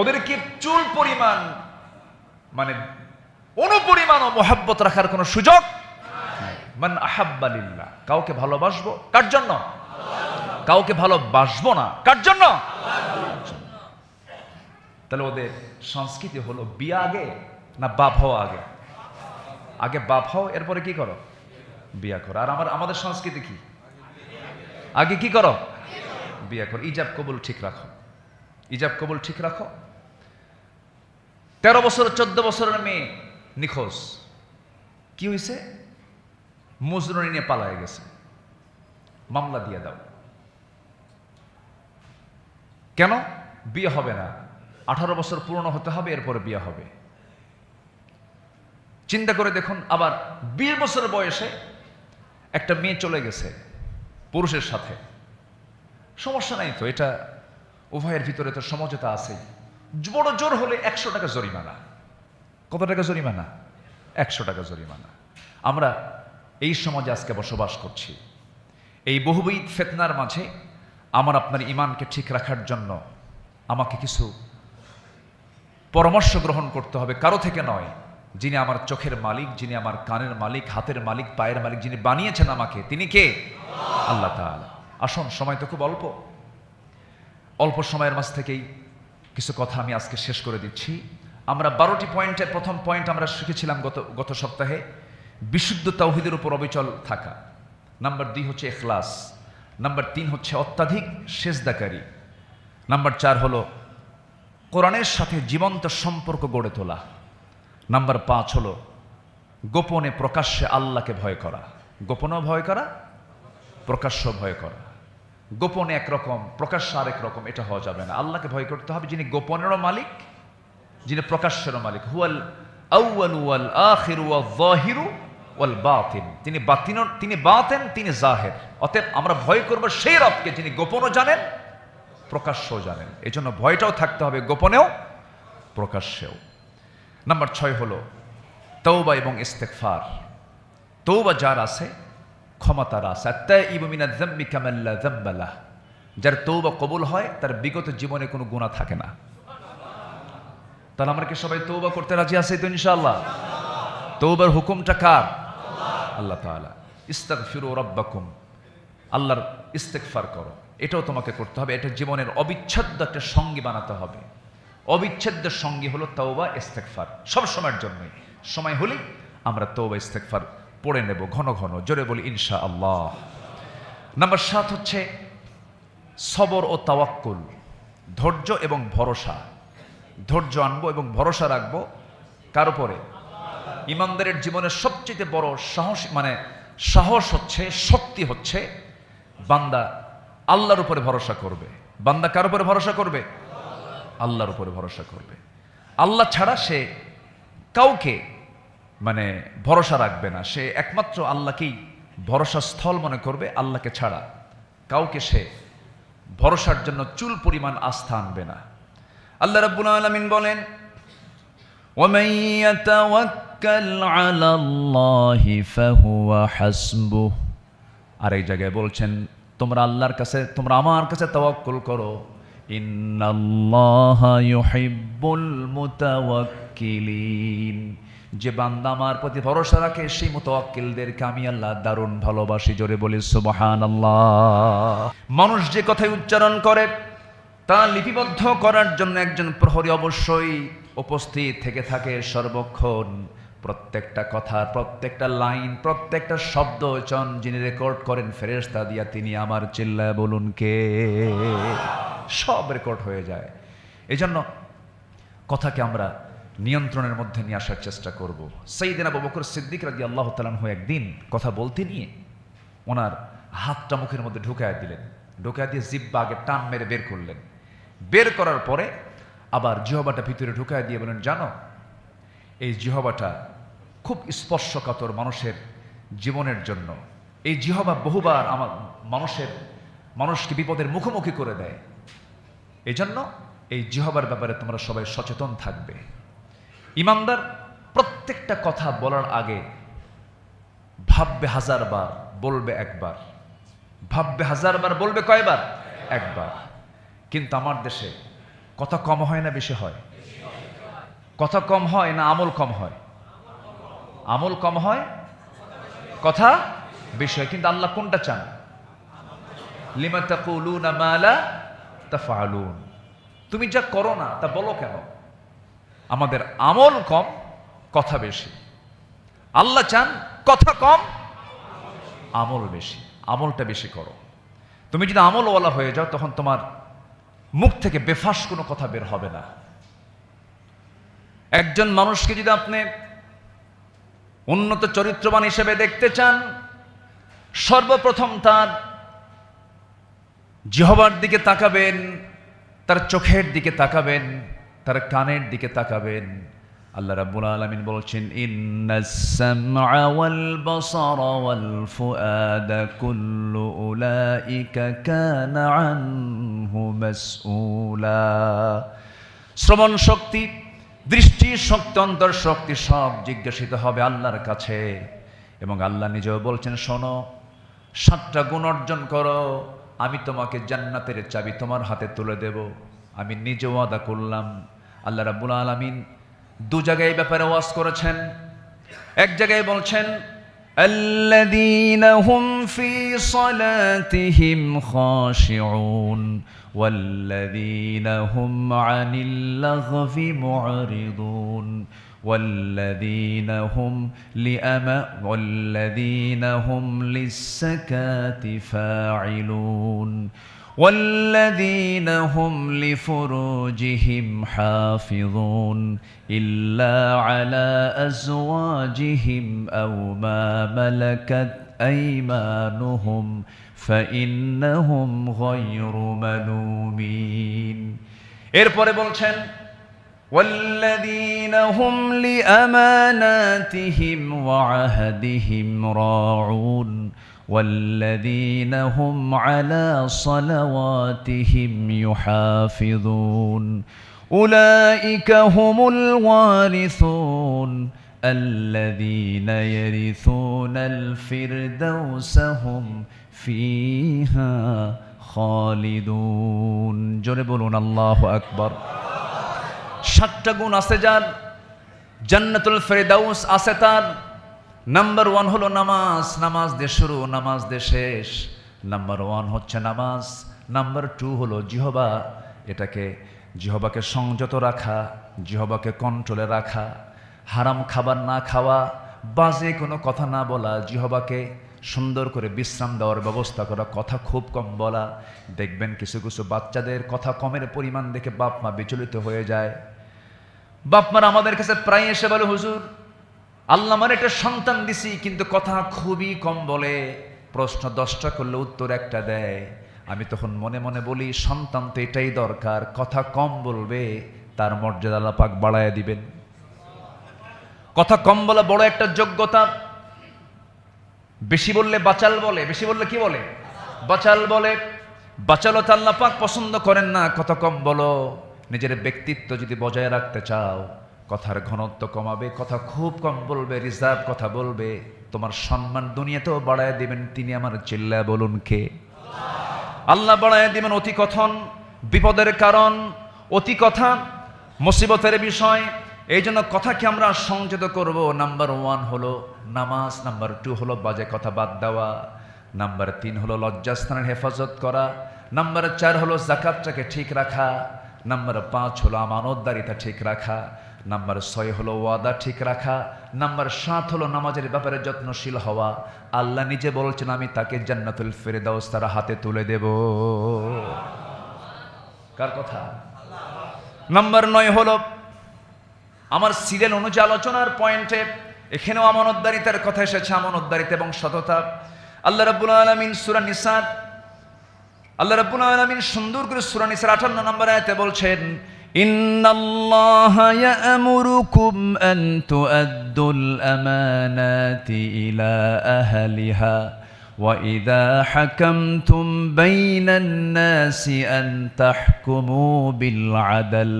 ওদেরকে চুল পরিমাণ মানে অনুপরিমাণও মহব্বত রাখার কোনো সুযোগ নাই। মান আহাব্বা লিল্লাহ, কাউকে ভালোবাসবো কার জন্য? কাউকে ভালোবাসবো না কার জন্য? তাহলে ওদের সংস্কৃতি হলো বিয়ে আগে না বাপ হওয়া আগে? আগে বাপ হও, এরপরে কি করো? বিয়া করো। আর আমাদের সংস্কৃতি কি? আগে কি করো? বিয়া করো। ইজাব কবুল ঠিক রাখো, ইজাব কবুল ঠিক রাখো। 13 বছর 14 বছরের মেয়ে নিখোঁজ, কি হয়েছে? মজনুনি নিয়ে পালায় গেছে, মামলা দিয়ে দাও। কেন? বিয়ে হবে না, 18 বছর পূর্ণ হতে হবে, এরপরে বিয়ে হবে। চিন্তা করে দেখুন, আবার 20 বছর বয়সে একটা মেয়ে চলে গেছে পুরুষের সাথে, সমস্যা নাই তো, এটা উভয়ের ভিতরে তো সমঝোতা আছে। বড় জোর হলে 100 টাকা জরিমানা। কত টাকা জরিমানা? 100 টাকা জরিমানা। আমরা এই সমাজে আজকে বসবাস করছি। এই বহুবিধ ফিতনার মাঝে আমার আপনার ইমানকে ঠিক রাখার জন্য আমাকে কিছু পরামর্শ গ্রহণ করতে হবে, কারো থেকে নয়। যিনি আমার চোখের মালিক, যিনি আমার কানের মালিক, হাতের মালিক, পায়ের মালিক, যিনি বানিয়েছেন আমাকে, তিনি কে? আল্লাহ তাআলা। আসুন, সময় তো খুব অল্প, অল্প সময়ের মাঝ থেকেই কিছু কথা আমি আজকে শেষ করে দিচ্ছি। আমরা 12টি পয়েন্টের প্রথম পয়েন্ট আমরা শিখেছিলাম গত সপ্তাহে, বিশুদ্ধ তাওহীদের উপর অবিচল থাকা। নাম্বার 2 হচ্ছে ইখলাস। নাম্বার 3 হচ্ছে অত্যাধিক সেজদাকারী। নাম্বার 4 হলো কোরআনের সাথে জীবন্ত সম্পর্ক গড়ে তোলা। নাম্বার 5 হলো গোপনে প্রকাশ্যে আল্লাহকে ভয় করা। গোপনেও ভয় করা, প্রকাশ্য ভয় করা। গোপনে একরকম, প্রকাশ্য আরেক রকম, এটা হওয়া যাবে না। আল্লাহকে ভয় করতে হবে যিনি গোপনেরও মালিক, যিনি প্রকাশ্যের মালিক, হুয়াল আউয়ালু ওয়াল আখিরু ওয়াল যাহিরু ওয়াল বাতিন, তিনি বাতেন, তিনি জাহের। অতএব আমরা ভয় করব সেই রবকে যিনি গোপনও জানেন, প্রকাশ্যও জানেন। এই জন্য ভয়টাও থাকতে হবে গোপনেও প্রকাশ্যেও। নাম্বার 6 হলো তওবা এবং ইস্তেগফার। তওবা যার আছে, ক্ষমা তার আছে। আত-তাইবু মিনাজ যামবি কামান লা যামবা লাহ, যার তওবা কবুল হয় তার বিগত জীবনে কোনো গুনাহ থাকে না। তাহলে আমরা কি সবাই তওবা করতে রাজি আছি তো ইনশাআল্লাহ? তওবার হুকুমটা কার? আল্লাহ তাআলা। ইস্তাগফিরু রাব্বাকুম, আল্লাহর ইস্তেগফার করো, এটাও তোমাকে করতে হবে। এটা জীবনের অবিচ্ছেদ্য একটা সঙ্গী বানাতে হবে। অবিচ্ছেদ্য সঙ্গী হলো তওবা ইস্তেগফার, সব সময়ের জন্যই। সময় হলেই আমরা তওবা ইস্তেগফার পড়ে নেব ঘন ঘন, জোরে বলি ইনশাআল্লাহ। নাম্বার 7 হচ্ছে সবর ও তাওয়াক্কুল, ধৈর্য এবং ভরসা। ধৈর্য আনবো এবং ভরসা রাখবো কার উপরে? ইমানদারের জীবনের সবচেয়ে বড় সাহস হচ্ছে, শক্তি হচ্ছে বান্দা আল্লাহর উপরে ভরসা করবে। বান্দা কার উপরে ভরসা করবে? আল্লাহর উপরে ভরসা করবে। আল্লাহ ছাড়া সে কাউকে ভরসা রাখবে না। সে একমাত্র আল্লাহকেই ভরসা স্থল মনে করবে। আল্লাহকে ছাড়া কাউকে সে ভরসার জন্য চুল পরিমাণ আস্থা আনবে না। আল্লাহ রাব্বুল আলামিন বলেন, ওয়ামান ইয়াতাওয়াক্কাল আলাল্লাহি ফাহুয়া হাসবুহ। আর এই জায়গায় বলছেন তোমরা আল্লাহর কাছে, তোমরা আমার কাছে তাওয়াক্কুল করো। ইন্নাল্লাহা ইউহিব্বুল মুতাওয়াক্কিলিন, যে বান্দা আমার প্রতি ভরসা রাখে সেই মুতাওয়াক্কিলদেরকে আমি আল্লাহ দারুণ ভালোবাসি। জোরে বলি সুবহানাল্লাহ। মানুষ যে কথাই উচ্চারণ করে তা লিপিবদ্ধ করার জন্য একজন প্রহরী অবশ্যই উপস্থিত থেকে থাকে সর্বক্ষণ। প্রত্যেকটা কথা, প্রত্যেকটা লাইন, প্রত্যেকটা শব্দ উচ্চারণ যিনি রেকর্ড করেন ফেরেশতা দিয়া, তিনি আমার চিল্লায় বলুন কে? সব রেকর্ড হয়ে যায়। এই জন্য কথাকে আমরা নিয়ন্ত্রণের মধ্যে নিয়ে আসার চেষ্টা করব। সাইয়েদনা আবু বকর সিদ্দিক রাদিয়াল্লাহু তাআলা আনহু একদিন কথা বলতে নিয়ে ওনার হাতটা মুখের মধ্যে ঢুকায় দিলেন। ঢুকায় দিয়ে জিহ্বা আগে টান মেরে বের করলেন। বের করার পরে আবার জিহ্বাটা ভিতরে ঢুকায় দিয়ে বলেন, জানো এই জিহ্বাটা খুব স্পর্শকাতর মানুষের জীবনের জন্য। এই জিহ্বা বহুবার আমার মানুষকে বিপদের মুখোমুখি করে দেয়। এই জন্য এই জিহ্বার ব্যাপারে তোমরা সবাই সচেতন থাকবে। ইমানদার প্রত্যেকটা কথা বলার আগে ভাববে 1000 বার, বলবে একবার। ভাববে 1000 বার, বলবে কয়বার? একবার। কিন্তু আমার দেশে কথা কম হয় না বেশি হয়? কথা কম হয় না আমল কম হয়? আমল কম হয়, কথা বেশি হয়। কিন্তু আল্লাহ কোনটা চান? লিমা তাকুলুনা মা লা তাফআলুন, তুমি যা করো না তা বলো কেন? আমাদের আমল কম, কথা বেশি। আল্লাহ চান কথা কম, আমল বেশি। আমলটা বেশি করো। তুমি যদি আমলওয়ালা হয়ে যাও তখন তোমার মুখ থেকে বেফাস কোনো কথা বের হবে না। একজন মানুষকে যদি আপনি উন্নত চরিত্রবান হিসেবে দেখতে চান, সর্বপ্রথম তার জিহ্বার দিকে তাকাবেন, তার চোখের দিকে তাকাবেন, তার কানের দিকে তাকাবেন। আল্লাহ রাব্বুল আলামিন বলছেন, ইন্নাস সামআ ওয়াল বাসারা ওয়াল ফুআদা কুল্লু উলাইকা কানা আনহু মাসউলা। শ্রবণ শক্তি, দৃষ্টি শক্তি, অন্তর শক্তি সব জিজ্ঞাসিত হবে আল্লাহর কাছে। এবং আল্লাহ নিজেও বলছেন, শোনো 7টা গুণ অর্জন করো, আমি তোমাকে জান্নাতের চাবি তোমার হাতে তুলে দেব। আমি নিজে ওয়াদা করলাম। আল্লাহ রাব্বুল আলামিন 2 জায়গায় এই ব্যাপারে ওয়াজ করেছেন। এক জায়গায় বলছেন, আল্লাযীনা হুম ফি সালাতিহিম খাশিউন ওয়াল্লাযীনা হুম আনিল লাগভি মু'রিদুন والذين هم للزكاة فاعلون والذين هم لفروجهم حافظون إلا على أزواجهم أو ما ملكت أيمانهم فإنهم غير ملومين। এরপরে বলছেন, والذين هم لأماناتهم وعهدهم راعون والذين هم على صلواتهم يحافظون أولئك هم الوارثون الذين يرثون الفردوس هم فيها খালিদুন। জোরে বলুন আল্লাহু আকবার। 7টা গুণ আছে যার, জান্নাতুল ফেরদাউস আছে তার। নাম্বার 1 হলো নামাজ, নামাজ দিয়ে শুরু, নামাজ দিয়ে শেষ। নাম্বার 1 হচ্ছে নামাজ। নাম্বার 2 হলো জিহবা, জিহবাকে সংযত রাখা, জিহবাকে কন্ট্রোলে রাখা, হারাম খাবার না খাওয়া, বাজে কোনো কথা না বলা, জিহবাকে সুন্দর করে বিশ্রাম দেওয়ার ব্যবস্থা করা, কথা খুব কম বলা। দেখবেন কিছু কিছু বাচ্চাদের কথা কমের পরিমাণ দেখে বাপ মা বিচলিত হয়ে যায়। বাপ মারা আমাদের কাছে প্রায় এসে বলে, হুজুর আল্লাহ আমার একটা সন্তান দিছি কিন্তু কথা খুবই কম বলে, প্রশ্ন 10টা করলে উত্তর একটা দেয়। আমি তখন মনে মনে বলি, সন্তান তো এটাই দরকার, কথা কম বলবে, তার মর্যাদা আল্লাহ পাক বাড়ায় দিবেন। কথা কম বলা বড় একটা যোগ্যতা। বেশি বললে বাচাল বলে, বেশি বললে কি বলে? বাচাল বলে। বাচালতা আল্লাহ পাক পছন্দ করেন না, কথা কম বলো। নিজের ব্যক্তিত্ব যদি বজায় রাখতে চাও, কথার ঘনত্ব কমাবে, কথা খুব কম বলবে, রিজার্ভ কথা বলবে, তোমার সম্মান দুনিয়াতেও বাড়ায় দিবেন তিনি। আমার চিল্লায় বলুন কে? আল্লাহ বাড়ায় দিবেন। অতি কথন বিপদের কারণ, অতি কথা মুসিবতের বিষয়। এই জন্য কথাকে আমরা সংযত করব। নাম্বার 1 হলো নামাজ, নাম্বার 2 হলো বাজে কথা বাদ দেওয়া, নাম্বার 3 হলো লজ্জাস্থানের হেফাজত করা, নাম্বার 4 হলো যাকাতটাকে ঠিক রাখা, নাম্বার 5 হলো আমানতদারিতা ঠিক রাখা, নাম্বার 6 হলো ওয়াদা ঠিক রাখা, নাম্বার 7 হলো নামাজের ব্যাপারে যত্নশীল হওয়া। আল্লাহ নিজে বলছেন, আমি তাকে জান্নাতুল ফেরদাউস তার হাতে তুলে দেব। কার কথা? নাম্বার 9 হলো, আমার সিরিয়াল অনুযায়ী আলোচনার পয়েন্টে এখানেও আমানতদারিতার কথা এসেছে, আমানতদারিতা এবং সততা। আল্লাহ রাব্বুল আলামিন সূরা নিসা, আল্লাহ রাব্বুল আলামিন সুন্দর করে সূরা নিসার 58 নম্বর আয়াতে বলছেন, ইন্নাল্লাহা ইয়া'মুরুকুম আন তু'আদ্দুল আমানাতি ইলা আহলিহা ওয়া ইযা হাকামতুম বাইনান নাসি আন তাহকুমু বিল আদল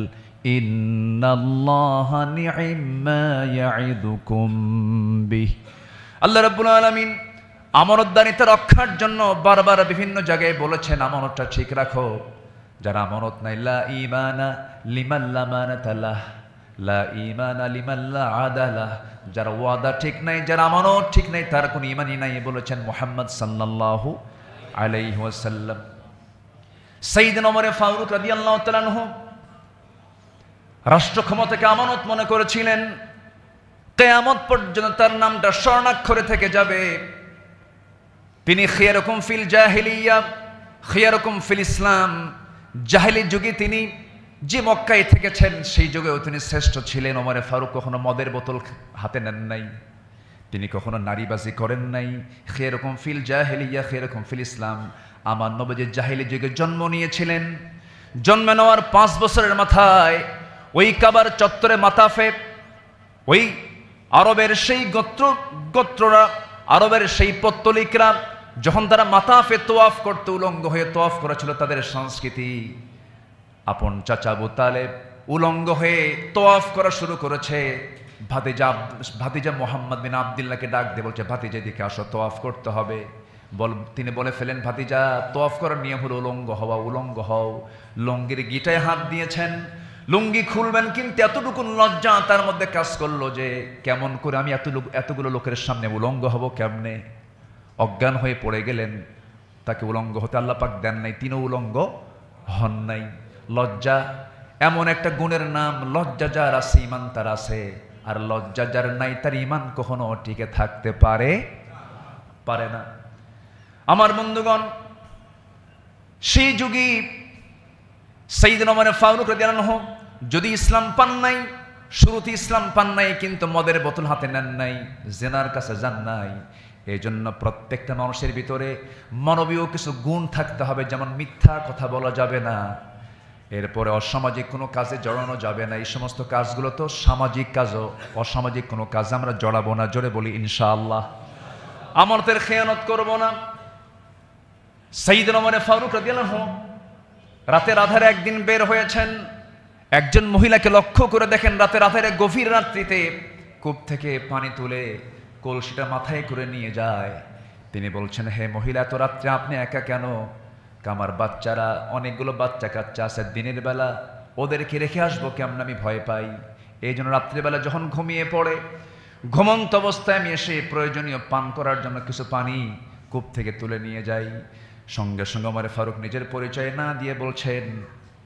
ইন্নাল্লাহা নি'মা ইয়া'iদুকুম বিহ। আল্লাহ রাব্বুল আলামিন আমানতদারিতা রক্ষার জন্য বারবার বিভিন্ন জায়গায় বলেছেন, আমানতটা ঠিক রাখো। যারা আমানত নাই, লা ঈমানা লিমান লা আমানাতা লাহ, লা ঈমানা লিমান লা আদালাহ। যারা ওয়াদা ঠিক নাই, যারা আমানত ঠিক নাই, তার কোনো ঈমানই নাই বলেছেন মুহাম্মদ সাল্লাল্লাহু আলাইহি ওয়াসাল্লাম। সাইয়েদনা ওমর ফারুক রাদিয়াল্লাহু তাআলা আনহু রাষ্ট্র ক্ষমতাকে আমানত মনে করেছিলেন। কিয়ামত পর্যন্ত তার নামটা স্বর্ণাক্ষরে থেকে যাবে। তিনি খিয়ারুকুম ফিল জাহিলিয়া খিয়ারুকুম ফিল ইসলাম। জাহিলি যুগে তিনি যে মক্কায় থেকেছেন, সেই যুগেও তিনি শ্রেষ্ঠ ছিলেন। ওমর ফারুক কখনো মদের বোতল হাতে নেন নাই, তিনি কখনো নারীবাজি করেন নাই। খিয়ারুকুম ফিল জাহিলিয়া খিয়ারুকুম ফিল ইসলাম। আমার নবী জাহিলি যুগে জন্ম নিয়েছিলেন। জন্ম নেওয়ার 5 বছরের মাথায় ওই কাবার চত্বরে মাতাফে, ওই আরবের সেই গোত্ররা, আরবের সেই পত্তলিকরা, যখন তারা মাতাফে তোয়াফ করতে উলঙ্গ হয়ে তোয়াফ করেছিল, তাদের সংস্কৃতি। আপন চাচা আবু তালেব উলঙ্গ হয়ে তোয়াফ করা শুরু করেছে। ভাতিজা মোহাম্মদ বিন আব্দুল্লাহকে ডাক দিয়ে বলছে, ভাতিজা দিকে আসো, তোয়াফ করতে হবে। তিনি বলে ফেলেন, ভাতিজা তোয়াফ করার নিয়ম হলো উলঙ্গ হওয়া, উলঙ্গ হও। লুঙ্গির গিটায় হাত দিয়েছেন, লুঙ্গি খুলবেন, কিন্তু এতটুকু লজ্জা তার মধ্যে কাজ করলো যে কেমন করে আমি এতগুলো লোকের সামনে উলঙ্গ হব, কেমনে? অজ্ঞান হয়ে পড়ে গেলেন। তাকে উলঙ্গ হতে আল্লাহ পাক দেন নাই, তিনিও উলঙ্গ হন নাই। লজ্জা এমন একটা গুণের নাম, লজ্জা যার আছে ঈমান তার আছে, আর লজ্জা যার নাই তার ঈমান কখনো টিকে থাকতে পারে না। আমার বন্ধুগণ, সেই যুগী সাইয়েদনা ওমর ফারুক রাদিয়াল্লাহু আনহু যদি ইসলাম পান নাই, শুরুতে ইসলাম পান নাই, কিন্তু মদের বোতল হাতে নেন নাই, জেনার কাছে যান নাই। এই জন্য প্রত্যেকটা মানুষের ভিতরে মানবীয় কিছু গুণ থাকতে হবে। যেমন মিথ্যা কথা বলা যাবে না, এরপরে অসামাজিক কোনো কাজে জড়ানো যাবে না। এই সমস্ত কাজগুলো তো সামাজিক কাজও, অসামাজিক কোনো কাজে আমরা জড়াবো না। জোরে বলি ইনশাআল্লাহ। আমানতের খেয়ানত করব না। সাইয়েদনা ওমর ফারুক রাদিয়াল্লাহু রাতের আধারে একদিন বের হয়েছেন। একজন মহিলাকে লক্ষ্য করে দেখেন রাতের আধারে গভীর রাত্রিতে কূপ থেকে পানি তুলে কলসিটা মাথায় করে নিয়ে যায়। তিনি বলছেন, হে মহিলা, এত রাত্রে আপনি একা কেন? আমার বাচ্চারা, অনেকগুলো বাচ্চা কাচ্চা আছে, দিনের বেলা ওদেরকে রেখে আসবো কেমন, আমি ভয় পাই। এই জন্য রাত্রিবেলা যখন ঘুমিয়ে পড়ে, ঘুমন্ত অবস্থায় আমি এসে প্রয়োজনীয় পান করার জন্য কিছু পানি কূপ থেকে তুলে নিয়ে যাই। সঙ্গে সঙ্গে ওমর ফারুক নিজের পরিচয় না দিয়ে বলছেন,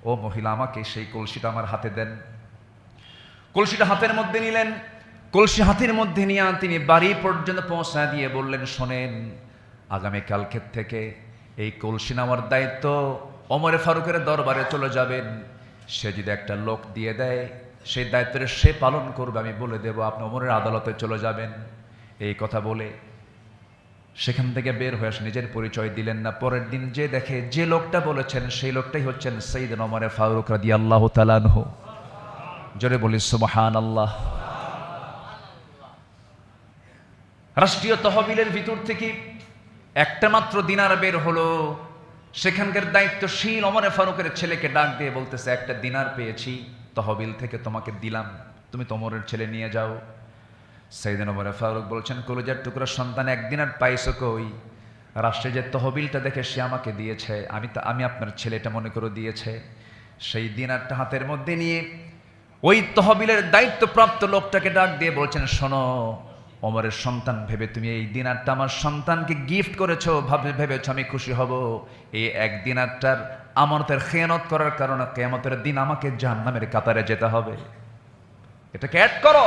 ও মহিলা, আমাকে সেই কলসিটা আমার হাতে দেন। কলসিটা হাতের মধ্যে নিলেন। কলসি হাতের মধ্যে নিয়ে তিনি বাড়ি পর্যন্ত পৌঁছা দিয়ে বললেন, শোনেন, আগামীকালকে থেকে এই কলসি নেওয়ার দায়িত্ব ওমর ফারুকের দরবারে চলে যাবেন। সে যদি একটা লোক দিয়ে দেয়, সেই দায়িত্বটা সে পালন করবে, আমি বলে দেব, আপনি ওমরের আদালতে চলে যাবেন। এই কথা বলে সেখান থেকে বের হয়ে আসে, নিজের পরিচয় দিলেন না। পরের দিন যে দেখে যে লোকটা বলেছেন সেই লোকটাই হচ্ছেন সাইয়েদনা ওমর ফারুক রাদিয়াল্লাহু তাআলা আনহু। জোরে বলি সুবহানাল্লাহ। রাষ্ট্রীয় তহবিলের ভিতর থেকে একটা মাত্র দিনার বের হলো। সেখানকার দায়িত্বশীল ওমর ফারুকের ছেলেকে ডাক দিয়ে বলতেছে, একটা দিনার পেয়েছি, তহবিল থেকে তোমাকে দিলাম, তুমি ওমরের ছেলে নিয়ে যাও। সাইয়েদনা ওমর ফারুক বলছেন, কলিজার টুকরা সন্তান, এক দিনার পাইছো কই? রাষ্ট্রে যে তহবিলটা দেখে সে আমাকে দিয়েছে, আমি আপনার ছেলেটা মনে করে দিয়েছে। সেই দিনারটা হাতের মধ্যে নিয়ে ওই তহবিলের দায়িত্বপ্রাপ্ত লোকটাকে ডাক দিয়ে বলছেন, শোনো, ওমরের সন্তান ভেবে তুমি এই দিনারটা আমার সন্তানকে গিফট করেছো, ভেবেছো আমি খুশি হব? এই এক দিনারটার আমানতের খেয়ানত করার কারণে কিয়ামতের দিন আমাকে জাহান্নামের কাতারে যেতে হবে। এটাকে অ্যাড করো।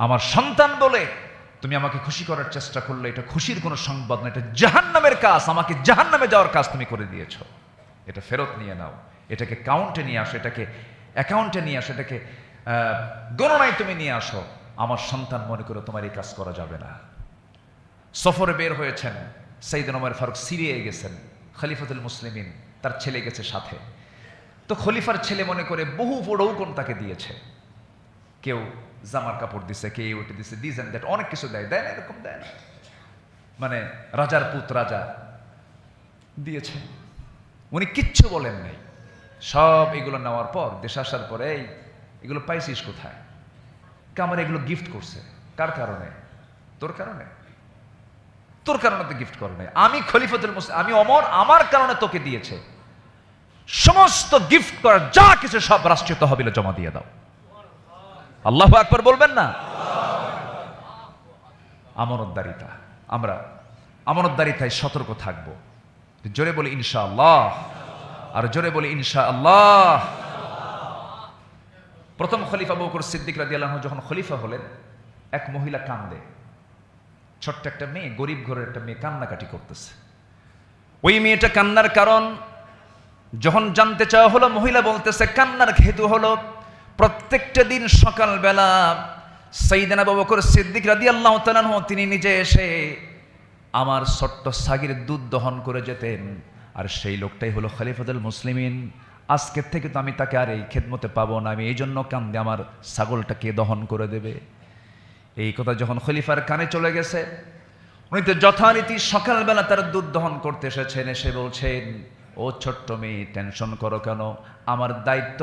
আমার সন্তান বলে তুমি আমাকে খুশি করার চেষ্টা করলে এটা খুশির কোনো সংবাদ না, এটা জাহান্নামের কাজ। আমাকে জাহান্নামে যাওয়ার কাজ তুমি করে দিয়েছো। এটা ফেরত নিয়ে নাও, এটাকে কাউন্টে নিয়ে আসো, এটাকে অ্যাকাউন্টে নিয়ে আসো, এটাকে গণনায় তুমি নিয়ে আসো। আমার সন্তান মনে করে তোমার এই কাজ করা যাবে না। সফরে বের হয়েছেন সাইয়েদনা ওমর ফারুক, সিরিয়ায় গেছেন। খলিফাতুল মুসলিমিন তার ছেলে গেছে সাথে। তো খলিফার ছেলে মনে করে বহু বড়ৌকন তাকে দিয়েছে। কেউ জামার কাপড় দিছে, কেউ ওটা দিছে, দিস এন্ড দ্যাট, অনেক কিছু দেয় না, এরকম দেয় না, মানে রাজার পুত রাজা দিয়েছে। উনি কিচ্ছু বলেন নাই। সব এগুলো নেওয়ার পর দেশে আসার পরে, এগুলো পাইছিস কোথায়? আমার এগুলো গিফট করছে। কার কারণে? তোর কারণে। তোর কারণে তো গিফট করে নাই। আমি খলিফাতুল মুসলিম, আমি ওমর, আমার কারণে তোকে দিয়েছে। সমস্ত গিফট করার যা কিছু সব রাষ্ট্রীয় তহবিলে জমা দিয়ে দাও। আল্লাহু আকবার বলবেন না? আমানতদারিতা, আমরা আমানতদারিতায় সতর্ক থাকবো। জোরে বলি ইনশাআল্লাহ, আর জোরে বলি ইনশাআল্লাহ। প্রথম খলিফা আবু বকর সিদ্দিক রাদিয়াল্লাহু আনহু যখন খলিফা হলেন, এক মহিলা কান্দে। ছোট্ট একটা মেয়ে, গরিব ঘরের একটা মেয়ে কান্নাকাটি করতেছে। ওই মেয়েটা কান্নার কারণ যখন জানতে চাওয়া হলো, মহিলা বলতেছে কান্নার হেতু হলো প্রত্যেকটা দিন সকালবেলা সাইয়েদনা আবু বকর সিদ্দিক রাদিয়াল্লাহু তাআলা আনহু তিনি নিজে এসে আমার ছোট্ট সাগীর দুধ দহন করে যেতেন। আর সেই লোকটাই হলো খলিফাতুল মুসলিমিন। আজকের থেকে তো আমি তাকে আর এই খেদমতে পাবো না, আমি এই জন্য কান্দে, আমার ছাগলটাকে দহন করে দেবে। এই কথা যখন খলিফার কানে চলে গেছে, উনি তো যথারীতি সকালবেলা তার দুধ দহন করতে এসেছেন। এসে বলছেন, ও ছোট্ট মেয়ে, টেনশন করো কেন? আমার দায়িত্ব,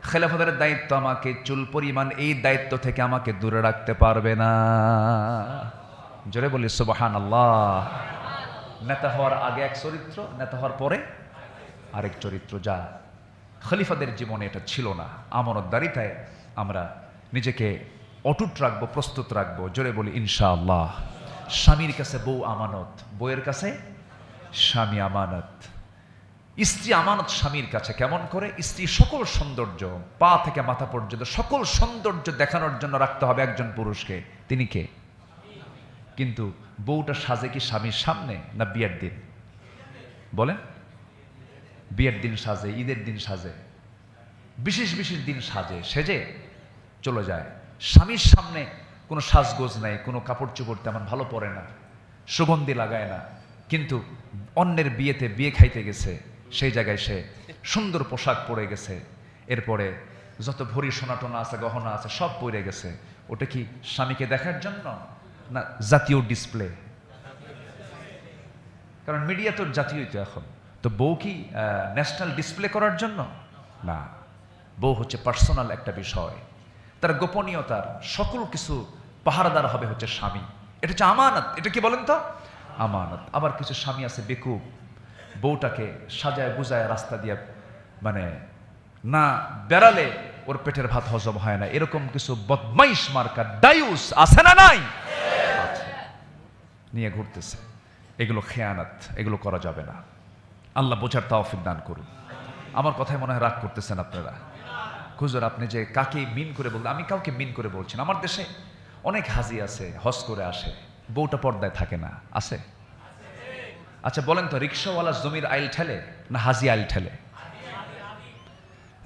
খেলাফতের দায়িত্ব, আমাকে চুল পরিমাণ এই দায়িত্ব থেকে আমাকে দূরে রাখতে পারবে না। জোরে বলি সুবহানাল্লাহ। নেতা হওয়ার আগে এক চরিত্র, নেতা হওয়ার পরে আরেক চরিত্র, যা খলিফাদের জীবনে এটা ছিল না। আমানতদারিতায় আমরা নিজেকে অটুট রাখবো, প্রস্তুত রাখবো। জোরে বলি ইনশাআল্লাহ। স্বামীর কাছে বউ আমানত, বউয়ের কাছে স্বামী আমানত। স্ত্রী আমানত স্বামীর কাছে কেমন করে? স্ত্রী সকল সৌন্দর্য, পা থেকে মাথা পর্যন্ত সকল সৌন্দর্য দেখানোর জন্য রাখতে হবে একজন পুরুষকে। তিনি কে? কিন্তু বউটা সাজে কি স্বামীর সামনে, না বিয়ের দিন? বলেন, বিয়ের দিন সাজে, ঈদের দিন সাজে, বিশেষ বিশেষ দিন সাজে, সেজে চলে যায়। স্বামীর সামনে কোনো সাজগোজ নাই, কোনো কাপড় চোপড় তেমন ভালো পরে না, সুগন্ধি লাগায় না। কিন্তু অন্যের বিয়েতে বিয়ে খাইতে গেছে, সেই জায়গায় সে সুন্দর পোশাক পরে গেছে, এরপরে যত ভরি সোনাটোনা আছে, গহনা আছে, সব পরে গেছে। ওটা কি স্বামীকে দেখার জন্য না জাতীয় ডিসপ্লে? কারণ মিডিয়া তো জাতীয়ই তো এখন। তো বউ কি ন্যাশনাল ডিসপ্লে করার জন্য? না, বউ হচ্ছে পার্সোনাল একটা বিষয়। তার গোপনীয়তার সকল কিছু পাহারাদার হবে হচ্ছে স্বামী। এটা হচ্ছে আমানত। এটা কি বলেন তো? আমানত। আবার কিছু স্বামী আছে বেকুব, বউটাকে সাজায় গুজায় রাস্তা দিয়ে মানে না বেড়ালে ওর পেটের ভাত হজম হয় না, এরকম কিছু বদমাইশ মার্কা ডায়ুস আছে না নাই? আছে, নিয়ে ঘুরতেছে। এগুলো খেয়ানত, এগুলো করা যাবে না। আল্লাহ বোঝার তৌফিক দান করুন। আমার কথায় মনে হয় রাগ করতেছেন আপনারা। হুজুর আপনি যে কাকে মিন করে বললেন? আমি কাউকে মিন করে বলছি না। আমার দেশে অনেক হাজি আছে, হজ করে আসে, বউটা পর্দায় থাকে না, আছে? আচ্ছা বলেন তো, রিক্সাওয়ালা জমির আইল ঠেলে না হাজি আইল ঠেলে?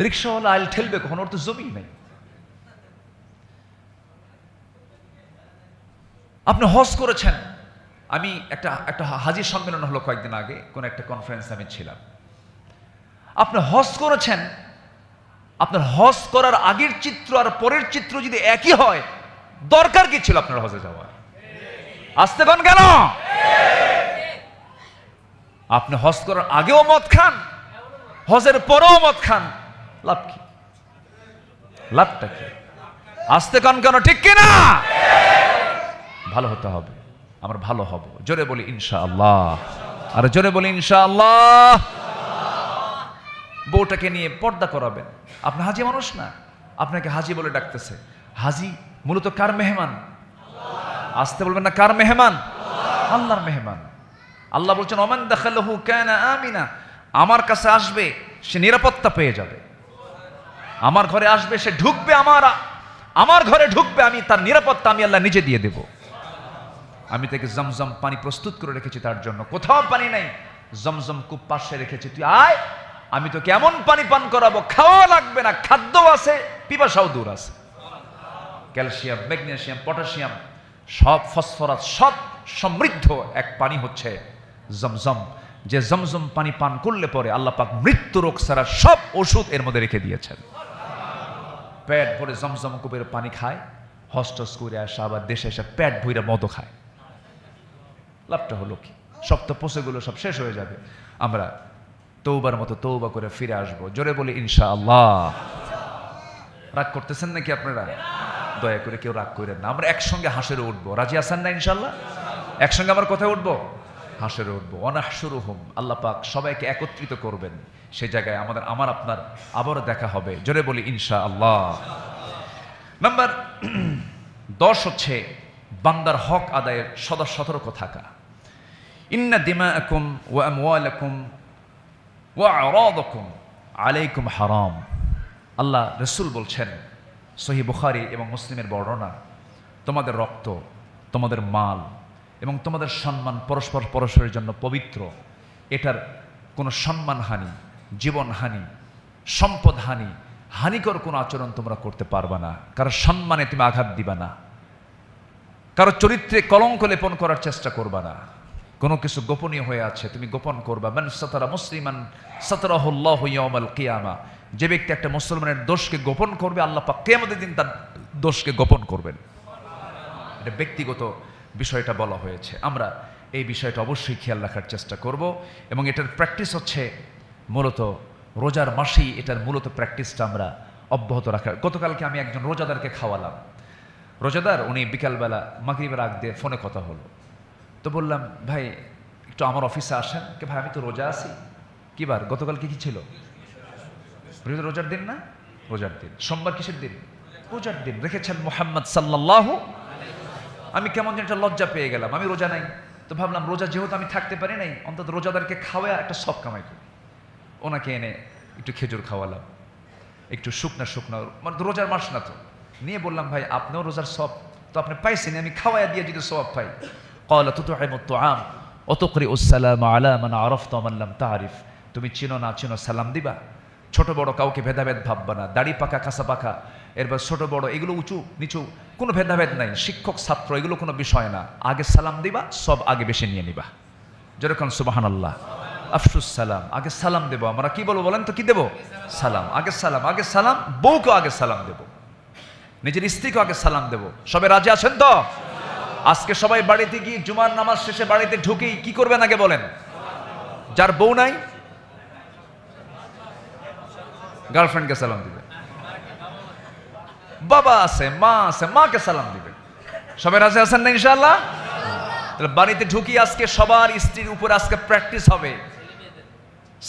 রিক্সাওয়ালা আইল ঠেলবে কখন? ওর তো জমি নেই। আপনি হজ করেছেন। আমি একটা হাজি সম্মেলন হলো কয়েকদিন আগে, কোন একটা কনফারেন্সে আমি ছিলাম। আপনি হজ করেছেন, আপনার হজ করার আগের চিত্র আর পরের চিত্র যদি একই হয়, দরকার কি ছিল আপনার হজে যাওয়ার? আসতে কোন কেন? আপনি হজ করার আগেও মদ খান, হজের পরেও মদ খান, লাভ কি? লাভটা কি? আসতে কোন কেন? ঠিক কিনা? ভালো হতে হবে, আমরা ভালো হব। জোরে বলি ইনশাআল্লাহ। আর জোরে বলি ইনশাআল্লাহ। বউটাকে নিয়ে পর্দা করাবেন। আপনি হাজি মানুষ না, আপনাকে হাজি বলে ডাকতেছে। হাজি মূলত কার মেহমান? আসতে বলবেন না, কার মেহমান? আল্লাহর মেহমান। আল্লাহ বলছেন ওমান দাখালাহু কানা আমিনা। আমার কাছে আসবে সে নিরাপত্তা পেয়ে যাবে। আমার ঘরে আসবে, সে ঢুকবে, আমার ঘরে ঢুকবে, আমি তার নিরাপত্তা আমি আল্লাহ নিজে দিয়ে দেব। আমি তাকে জমজম পানি প্রস্তুত করে রেখেছি তার জন্য। কোথাও পানি নাই, জমজম কূপ পাশে রেখেছি, তুই আয়, আমি তো কেমন পানি পান করাবো, খাওয়া লাগবে না, খাদ্য আছে, পিপাসাও দূর আছে। ক্যালসিয়াম, ম্যাগনেসিয়াম, পটাশিয়াম, সব ফসফরাস, সব সমৃদ্ধ এক পানি হচ্ছে জমজম। যে জমজম পানি পান করলে পরে আল্লাহ পাক মৃত্যু রোগ ছাড়া সব ওষুধ এর মধ্যে রেখে দিয়েছেন। পেট ভরে জমজম কূপের পানি খায়, হস্টস করে আসে, আবার দেশে এসে পেট ভরে মদও খায়। লাভটা হলো কি? সব তো পচেগুলো সব শেষ হয়ে যাবে। আমরা তৌবার মতো তৌবা করে ফিরে আসবো। জোরে বলি ইনশাআল্লাহ। রাগ করতেছেন নাকি আপনারা? দয়া করে কেউ রাগ করেন না। আমরা একসঙ্গে হাসরে উঠবো। রাজি আছেন না ইনশাআল্লাহ? একসঙ্গে আমার কোথায় উঠবো? হাসরে উঠবো। অনাহশুরুহুম, আল্লাহ পাক সবাইকে একত্রিত করবেন। সেই জায়গায় আমার আপনার আবারও দেখা হবে। জোরে বলি ইনশাআল্লাহ। নাম্বার 10 হচ্ছে বান্দার হক আদায়ের সদা সতর্ক থাকা। ইন্না দিমাআকুম ওয়া আমওয়ালাকুম ওয়া আরাদাকুম আলাইকুম হারাম। আল্লাহ রাসূল বলছেন, সহিহ বুখারী এবং মুসলিমের বর্ণনা, তোমাদের রক্ত, তোমাদের মাল এবং তোমাদের সম্মান পরস্পর পরস্পরের জন্য পবিত্র। এটার কোনো সম্মানহানি, জীবনহানি, সম্পদহানি, হানিকর কোনো আচরণ তোমরা করতে পারবা না। কারো সম্মানে তুমি আঘাত দিবা না, কারো চরিত্রে কলঙ্ক লেপন করার চেষ্টা করবা না। কোনো কিছু গোপনীয় হয়ে আছে তুমি গোপন করবা। মান সাতারা মুসলিমান সাতারাহুল্লাহু ইয়াউমাল কিয়ামা। যে ব্যক্তি একটা মুসলমানের দোষকে গোপন করবে, আল্লাহ পাক কিয়ামতের দিন তার দোষকে গোপন করবেন। এটা ব্যক্তিগত বিষয়টা বলা হয়েছে। আমরা এই বিষয়টা অবশ্যই খেয়াল রাখার চেষ্টা করব এবং এটার প্র্যাকটিস হচ্ছে মূলত রোজার মাসেই এটার মূলত প্র্যাকটিসটা আমরা অব্যাহত রাখার। গতকালকে আমি একজন রোজাদারকে খাওয়ালাম। রোজাদার, উনি বিকালবেলা মাগরিবের আগ দিয়ে ফোনে কথা হলো। তো বললাম, ভাই একটু আমার অফিসে আসেন। কে ভাই, আমি তো রোজা আছি। কি বার? গতকালকে কি ছিল? রোজার দিন না? রোজার দিন। সোমবার কিসের দিন? রোজার দিন রেখেছেন মুহাম্মদ সাল্লাল্লাহু। আমি কেমন যেন একটা লজ্জা পেয়ে গেলাম, আমি রোজা নাই। তো ভাবলাম রোজা যেহেতু আমি থাকতে পারি নাই, অন্তত রোজাদারকে খাওয়া একটা সব কামাই করি। ওনাকে এনে একটু খেজুর খাওয়ালাম, একটু শুকনা শুকনা, মানে রোজার মাস না তো। নিয়ে বললাম, ভাই আপনিও রোজার সব তো আপনি পাইছেন, আমি খাওয়াইয়া দিয়ে যদি সওয়াব পাই। ক্বালা তুতঈমুত তুআম ওয়া তুকরিউস সালাম আলা মান আরাফতা ওয়া মান লাম তারিফ। তুমি চিনো না চিনো সালাম দিবা। ছোট বড় কাউকে ভেদাভেদ ভাববা না। দাড়ি পাকা কাঁচা পাকা, এরপর ছোট বড় এগুলো উঁচু নিচু কোনো ভেদাভেদ নাই। শিক্ষক ছাত্র এগুলো কোনো বিষয় না। আগে সালাম দিবা, সব আগে বেশি নিয়ে নিবা। যেরকম সুবহানাল্লাহ। আফসুস সালাম, আগে সালাম দেব। আমরা কি বলবো বলেন তো, কি দেব? সালাম। আগে সালাম, আগে সালাম। বউকে আগে সালাম দেব, নিজের স্ত্রীকে আগে সালাম দেব। সবাই রাজি আছেন তো? আজকে সবাই বাড়িতে গিয়ে জুমার নামাজ শেষে বাড়িতে ঢুকেই কি করবেন আগে বলেন? যার বউ নাই গার্লফ্রেন্ডকে সালাম দিবে, বাবা আছে, মা আছে, মাকে সালাম দিবে। সবাই রাজি আছেন না ইনশাআল্লাহ? তাহলে বাড়িতে ঢুকি আজকে সবার স্ত্রীর উপর আজকে প্র্যাকটিস হবে।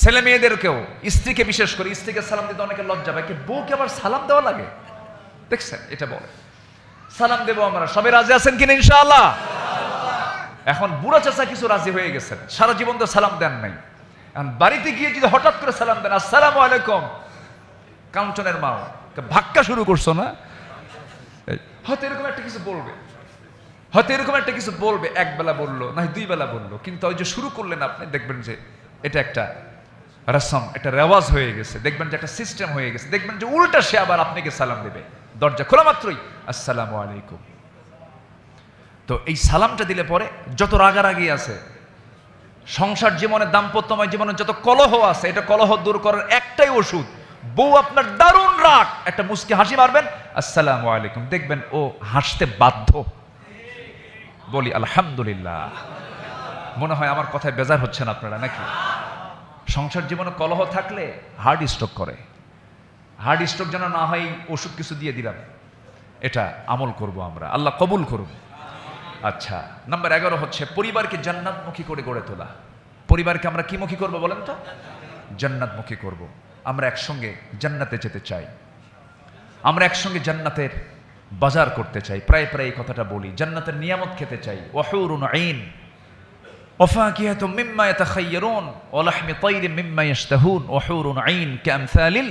ছেলে মেয়েদেরকেও, স্ত্রীকে বিশেষ করে, স্ত্রীকে সালাম দিতে অনেকে লজ্জা পায়, কি বউকে আবার সালাম দেওয়া লাগে? দেখছেন, এটা বলে সালাম দেবো আমরা। সবাই রাজি আছেন কিনা ইনশাআল্লাহ? এখন বুড়া চাচা কিছু রাজি হয়ে গেছেন, সারা জীবন তো সালাম দেন নাই। এখন বাড়িতে গিয়ে যদি হঠাৎ করে সালাম দেন, আসসালামু আলাইকুম, কাঞ্চনের মা ভাক্কা শুরু করছো না, হয়তো এরকম একটা কিছু বলবে, হয়তো এরকম একটা কিছু বলবে, এক বেলা বললো না দুই বেলা বললো, কিন্তু ওই যে শুরু করলেন আপনি, দেখবেন যে এটা একটা রসম, একটা রেওয়াজ হয়ে গেছে, দেখবেন যে একটা সিস্টেম হয়ে গেছে, দেখবেন যে উল্টা সে আবার আপনাকে সালাম দেবে দরজা খোলা মাত্রই, আসসালামু আলাইকুম। তো এই সালামটা দিলে পরে যত রাগারাগি আছে সংসার জীবনে, দাম্পত্যময় জীবনে যত কলহ আছে, এটা কলহ দূর করার একটাই ওষুধ, বউ আপনার দারুণ রাগ, একটা মুস্কি হাসি মারবেন, আসসালামু আলাইকুম, দেখবেন ও হাসতে বাধ্য। বলি আলহামদুলিল্লাহ। মনে হয় আমার কথায় বেজার হচ্ছেন আপনারা নাকি? সংসার জীবনে কলহ থাকলে হার্ট স্ট্রোক করে, হার্ট স্ট্রোক যেন না হয় ওষুধ কিছু দিয়ে দিলাম, এটা আমল করব আমরা, আল্লাহ কবুল করুন। আচ্ছা, নাম্বার 11 হচ্ছে পরিবারকে জান্নাতমুখী করে গড়ে তোলা। পরিবারকে আমরা কি মুখী করব বলেন তো? জান্নাতমুখী করব। আমরা একসঙ্গে জান্নাতে যেতে চাই, আমরা একসঙ্গে জান্নাতের বাজার করতে চাই, প্রায় প্রায় এই কথাটা বলি, জান্নাতের নিয়ামত খেতে চাই। ওয়াহুরুন আইন ওয়াফাকিহাতুম মিম্মা ইয়াতাখায়্যারুন ওয়া লাহমি তায়রিন মিম্মা ইয়াশতাহুন ওয়াহুরুন আইন কামসালিল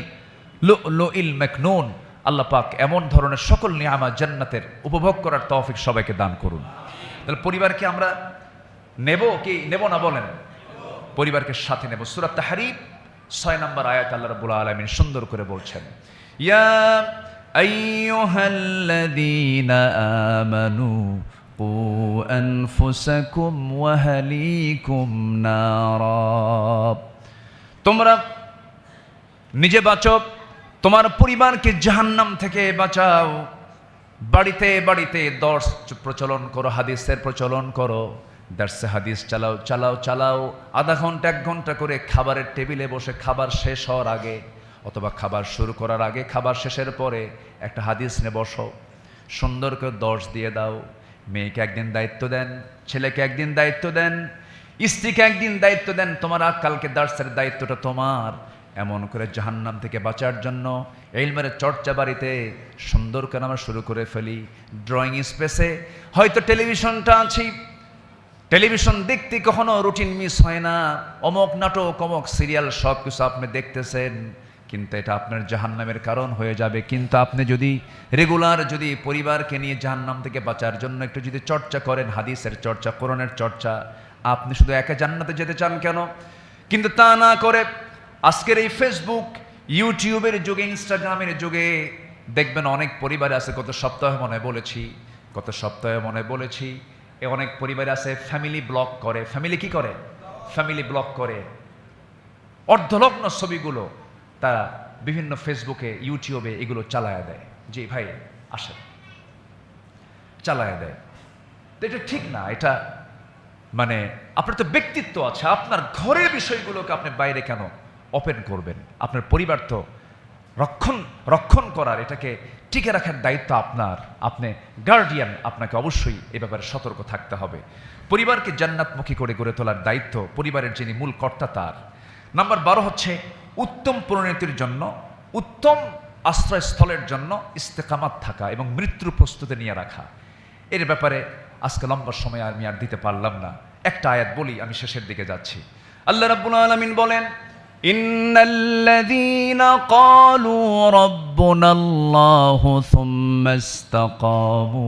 লুলুইল মাকনুন। আল্লাহ পাক এমন ধরনের সকল নিয়ামত জান্নাতের উপভোগ করার তৌফিক সবাইকে দান করুন। তাহলে পরিবারকে আমরা নেব কি নেব না বলেন? পরিবারকে সাথে নেব। সূরা তাহরীম 6 নম্বর আয়াত আল্লাহ রাব্বুল আলামিন সুন্দর করে বলছেন, ইয়া আইয়ুহাল্লাযীনা আমানু কু আনফুসাকুম ওয়া আহলিকুম নারা। তোমরা নিজে বাঁচো, তোমার পরিবারকে জাহান্নাম থেকে বাঁচাও। বাড়িতে বাড়িতে দর্শ প্রচলন করো, হাদিসের প্রচলন করো, দার্সে হাদিস চালাও চালাও চালাও। আধা ঘন্টা 1 ঘন্টা করে খাবারের টেবিলে বসে খাবার শেষ হওয়ার আগে অথবা খাবার শুরু করার আগে, খাবার শেষের পরে একটা হাদিস নিয়ে বসো, সুন্দর করে দর্শ দিয়ে দাও। মেয়েকে একদিন দায়িত্ব দেন, ছেলেকে একদিন দায়িত্ব দেন, স্ত্রীকে একদিন দায়িত্ব দেন, তোমার কালকে দার্সের দায়িত্বটা তোমার। এমন করে জাহান্নাম থেকে বাঁচার জন্য ইলমের চর্চা বাড়িতে সুন্দর করে আমরা শুরু করে ফেলি। ড্রয়িং স্পেসে হয়তো টেলিভিশনটা আছে, টেলিভিশন দেখতে কখনো রুটিন মিস হয় না, অমক নাটক অমক সিরিয়াল সব কিছু আপনি দেখতেছেন, কিন্তু এটা আপনার জাহান্নামের কারণ হয়ে যাবে। কিন্তু আপনি যদি রেগুলার যদি পরিবারকে নিয়ে জাহান্নাম থেকে বাঁচার জন্য একটু যদি চর্চা করেন, হাদিসের চর্চা, কোরআনের চর্চা, আপনি শুধু একা জান্নাতে যেতে চান কেন? কিন্তু তা না করে আজকের এই ফেসবুক ইউটিউবের যুগে, ইনস্টাগ্রামের যুগে দেখবেন অনেক পরিবার আছে, গত সপ্তাহে মনে বলেছি অনেক পরিবার আছে ফ্যামিলি ব্লগ করে। ফ্যামিলি কি করে? ফ্যামিলি ব্লগ করে। অর্ধলগ্ন ছবিগুলো তারা বিভিন্ন ফেসবুকে, ইউটিউবে এগুলো চালায়া দেয়। জি ভাই আসেন, চালায়া দেয়। তো এটা ঠিক না। এটা মানে আপনার তো ব্যক্তিত্ব আছে, আপনার ঘরের বিষয়গুলোকে আপনি বাইরে কেন ওপেন করবেন? আপনার পরিবার তো রক্ষণ করার, এটাকে টিকে রাখার দায়িত্ব আপনার। আপনি গার্ডিয়ান, আপনাকে অবশ্যই এ ব্যাপারে সতর্ক থাকতে হবে। পরিবারকে জান্নাতমুখী করে গড়ে তোলার দায়িত্ব পরিবারের যিনি মূল কর্তা তার। নাম্বার 12 হচ্ছে উত্তম পরিণতির জন্য, উত্তম আশ্রয়স্থলের জন্য ইস্তেকামাত থাকা এবং মৃত্যুর প্রস্তুতি নিয়ে রাখা। এর ব্যাপারে আজকে লম্বা সময় আমি আর দিতে পারলাম না, একটা আয়াত বলি, আমি শেষের দিকে যাচ্ছি। আল্লাহ রাব্বুল আলামিন বলেন, ইন্নাল্লাযীনা ক্বালু রাব্বুনাল্লাহু সুম্মা ইসতাকামু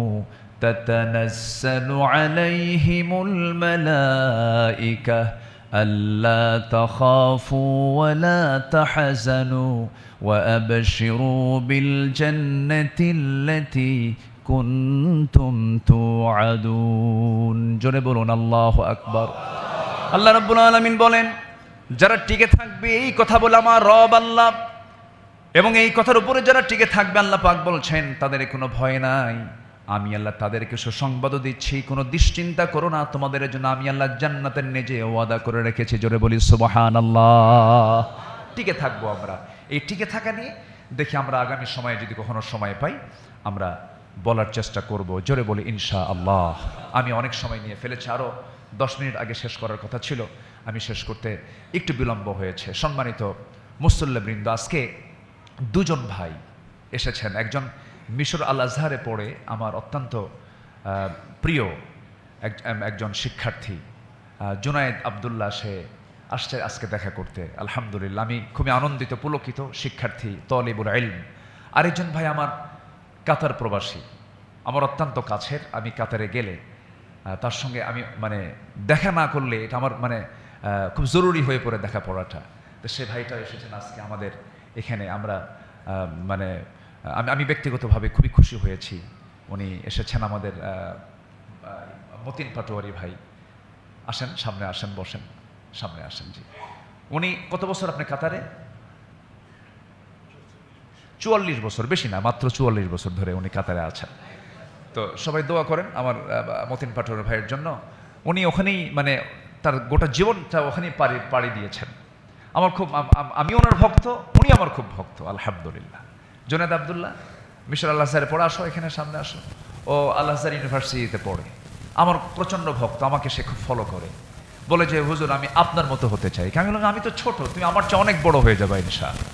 তাতানাজ্জালু আলাইহিমুল মালায়েকা আল্লা তাখাফু ওয়া লা তাহজানু ওয়া আবশিরু বিল জান্নাতিল্লাতী কুনতুম তুআদুন। জোরে বলুন আল্লাহু আকবার। আল্লাহ রাব্বুল আলামিন বলেন, যারা টিকে থাকবে এই কথা বলে আমার রব আল্লাহ, এবং এই কথার উপরে যারা টিকে থাকবে আল্লাহ পাক বলছেন তাদের কোনো ভয় নাই, আমি আল্লাহ তাদেরকে সুসংবাদও দিচ্ছি, কোনো দুশ্চিন্তা করো না, তোমাদের জন্য আমি আল্লাহ জান্নাতের নিজে ওয়াদা করে রেখেছি। জোরে বলি সুবহানাল্লাহ। টিকে থাকবো আমরা। এই টিকে থাকা নিয়ে দেখি আমরা আগামী সময়ে যদি কখনো সময় পাই আমরা বলার চেষ্টা করব। জোরে বলি ইনশাআল্লাহ। আমি অনেক সময় নিয়ে ফেলেছি, আরও 10 মিনিট আগে শেষ করার কথা ছিল, আমি শেষ করতে একটু বিলম্ব হয়েছে। সম্মানিত মুসল্লিবৃন্দ, আজকে দুজন ভাই এসেছেন। একজন মিশর আল আজহারে পড়ে আমার অত্যন্ত প্রিয় একজন শিক্ষার্থী জুনায়েদ আবদুল্লাহ, সে আসছে আজকে দেখা করতে। আলহামদুলিল্লাহ, আমি খুবই আনন্দিত, পুলকিত। শিক্ষার্থী, তলিবুল ইলম। আরেকজন ভাই আমার কাতার প্রবাসী, আমার অত্যন্ত কাছের। আমি কাতারে গেলে তার সঙ্গে আমি মানে দেখা না করলে এটা আমার মানে খুব জরুরি হয়ে পড়ে দেখা পড়াটা। তো সে ভাইটা এসেছেন আজকে আমাদের এখানে। আমরা মানে আমি ব্যক্তিগতভাবে খুবই খুশি হয়েছি উনি এসেছেন। আমাদের মতিন পাটোয়ারি ভাই, আসেন সামনে, আসেন, বসেন, সামনে আসেন। জি, উনি কত বছর আপনি কাতারে? 44 বছর, বেশি না, মাত্র 44 বছর ধরে উনি কাতারে আছেন। তো সবাই দোয়া করেন আমার মতিন পাটোয়ারি ভাইয়ের জন্য। উনি ওখানেই মানে তার গোটা জীবনটা ওখানেই পাড়ি দিয়েছেন। আমার খুব আমি ওনার ভক্ত, উনি আমার খুব ভক্ত, আলহামদুলিল্লাহ। জুনায়েদ আবদুল্লাহ মিশর আল আজহারে পড়ে, আসো এখানে সামনে আসো। ও আল আজহার ইউনিভার্সিটিতে পড়ে, আমার প্রচণ্ড ভক্ত, আমাকে সে খুব ফলো করে, বলে যে হুজুর আমি আপনার মতো হতে চাই। আমি বললাম আমি তো ছোট, তুমি আমার চেয়ে অনেক বড় হয়ে যাবে ইনশাআল্লাহ।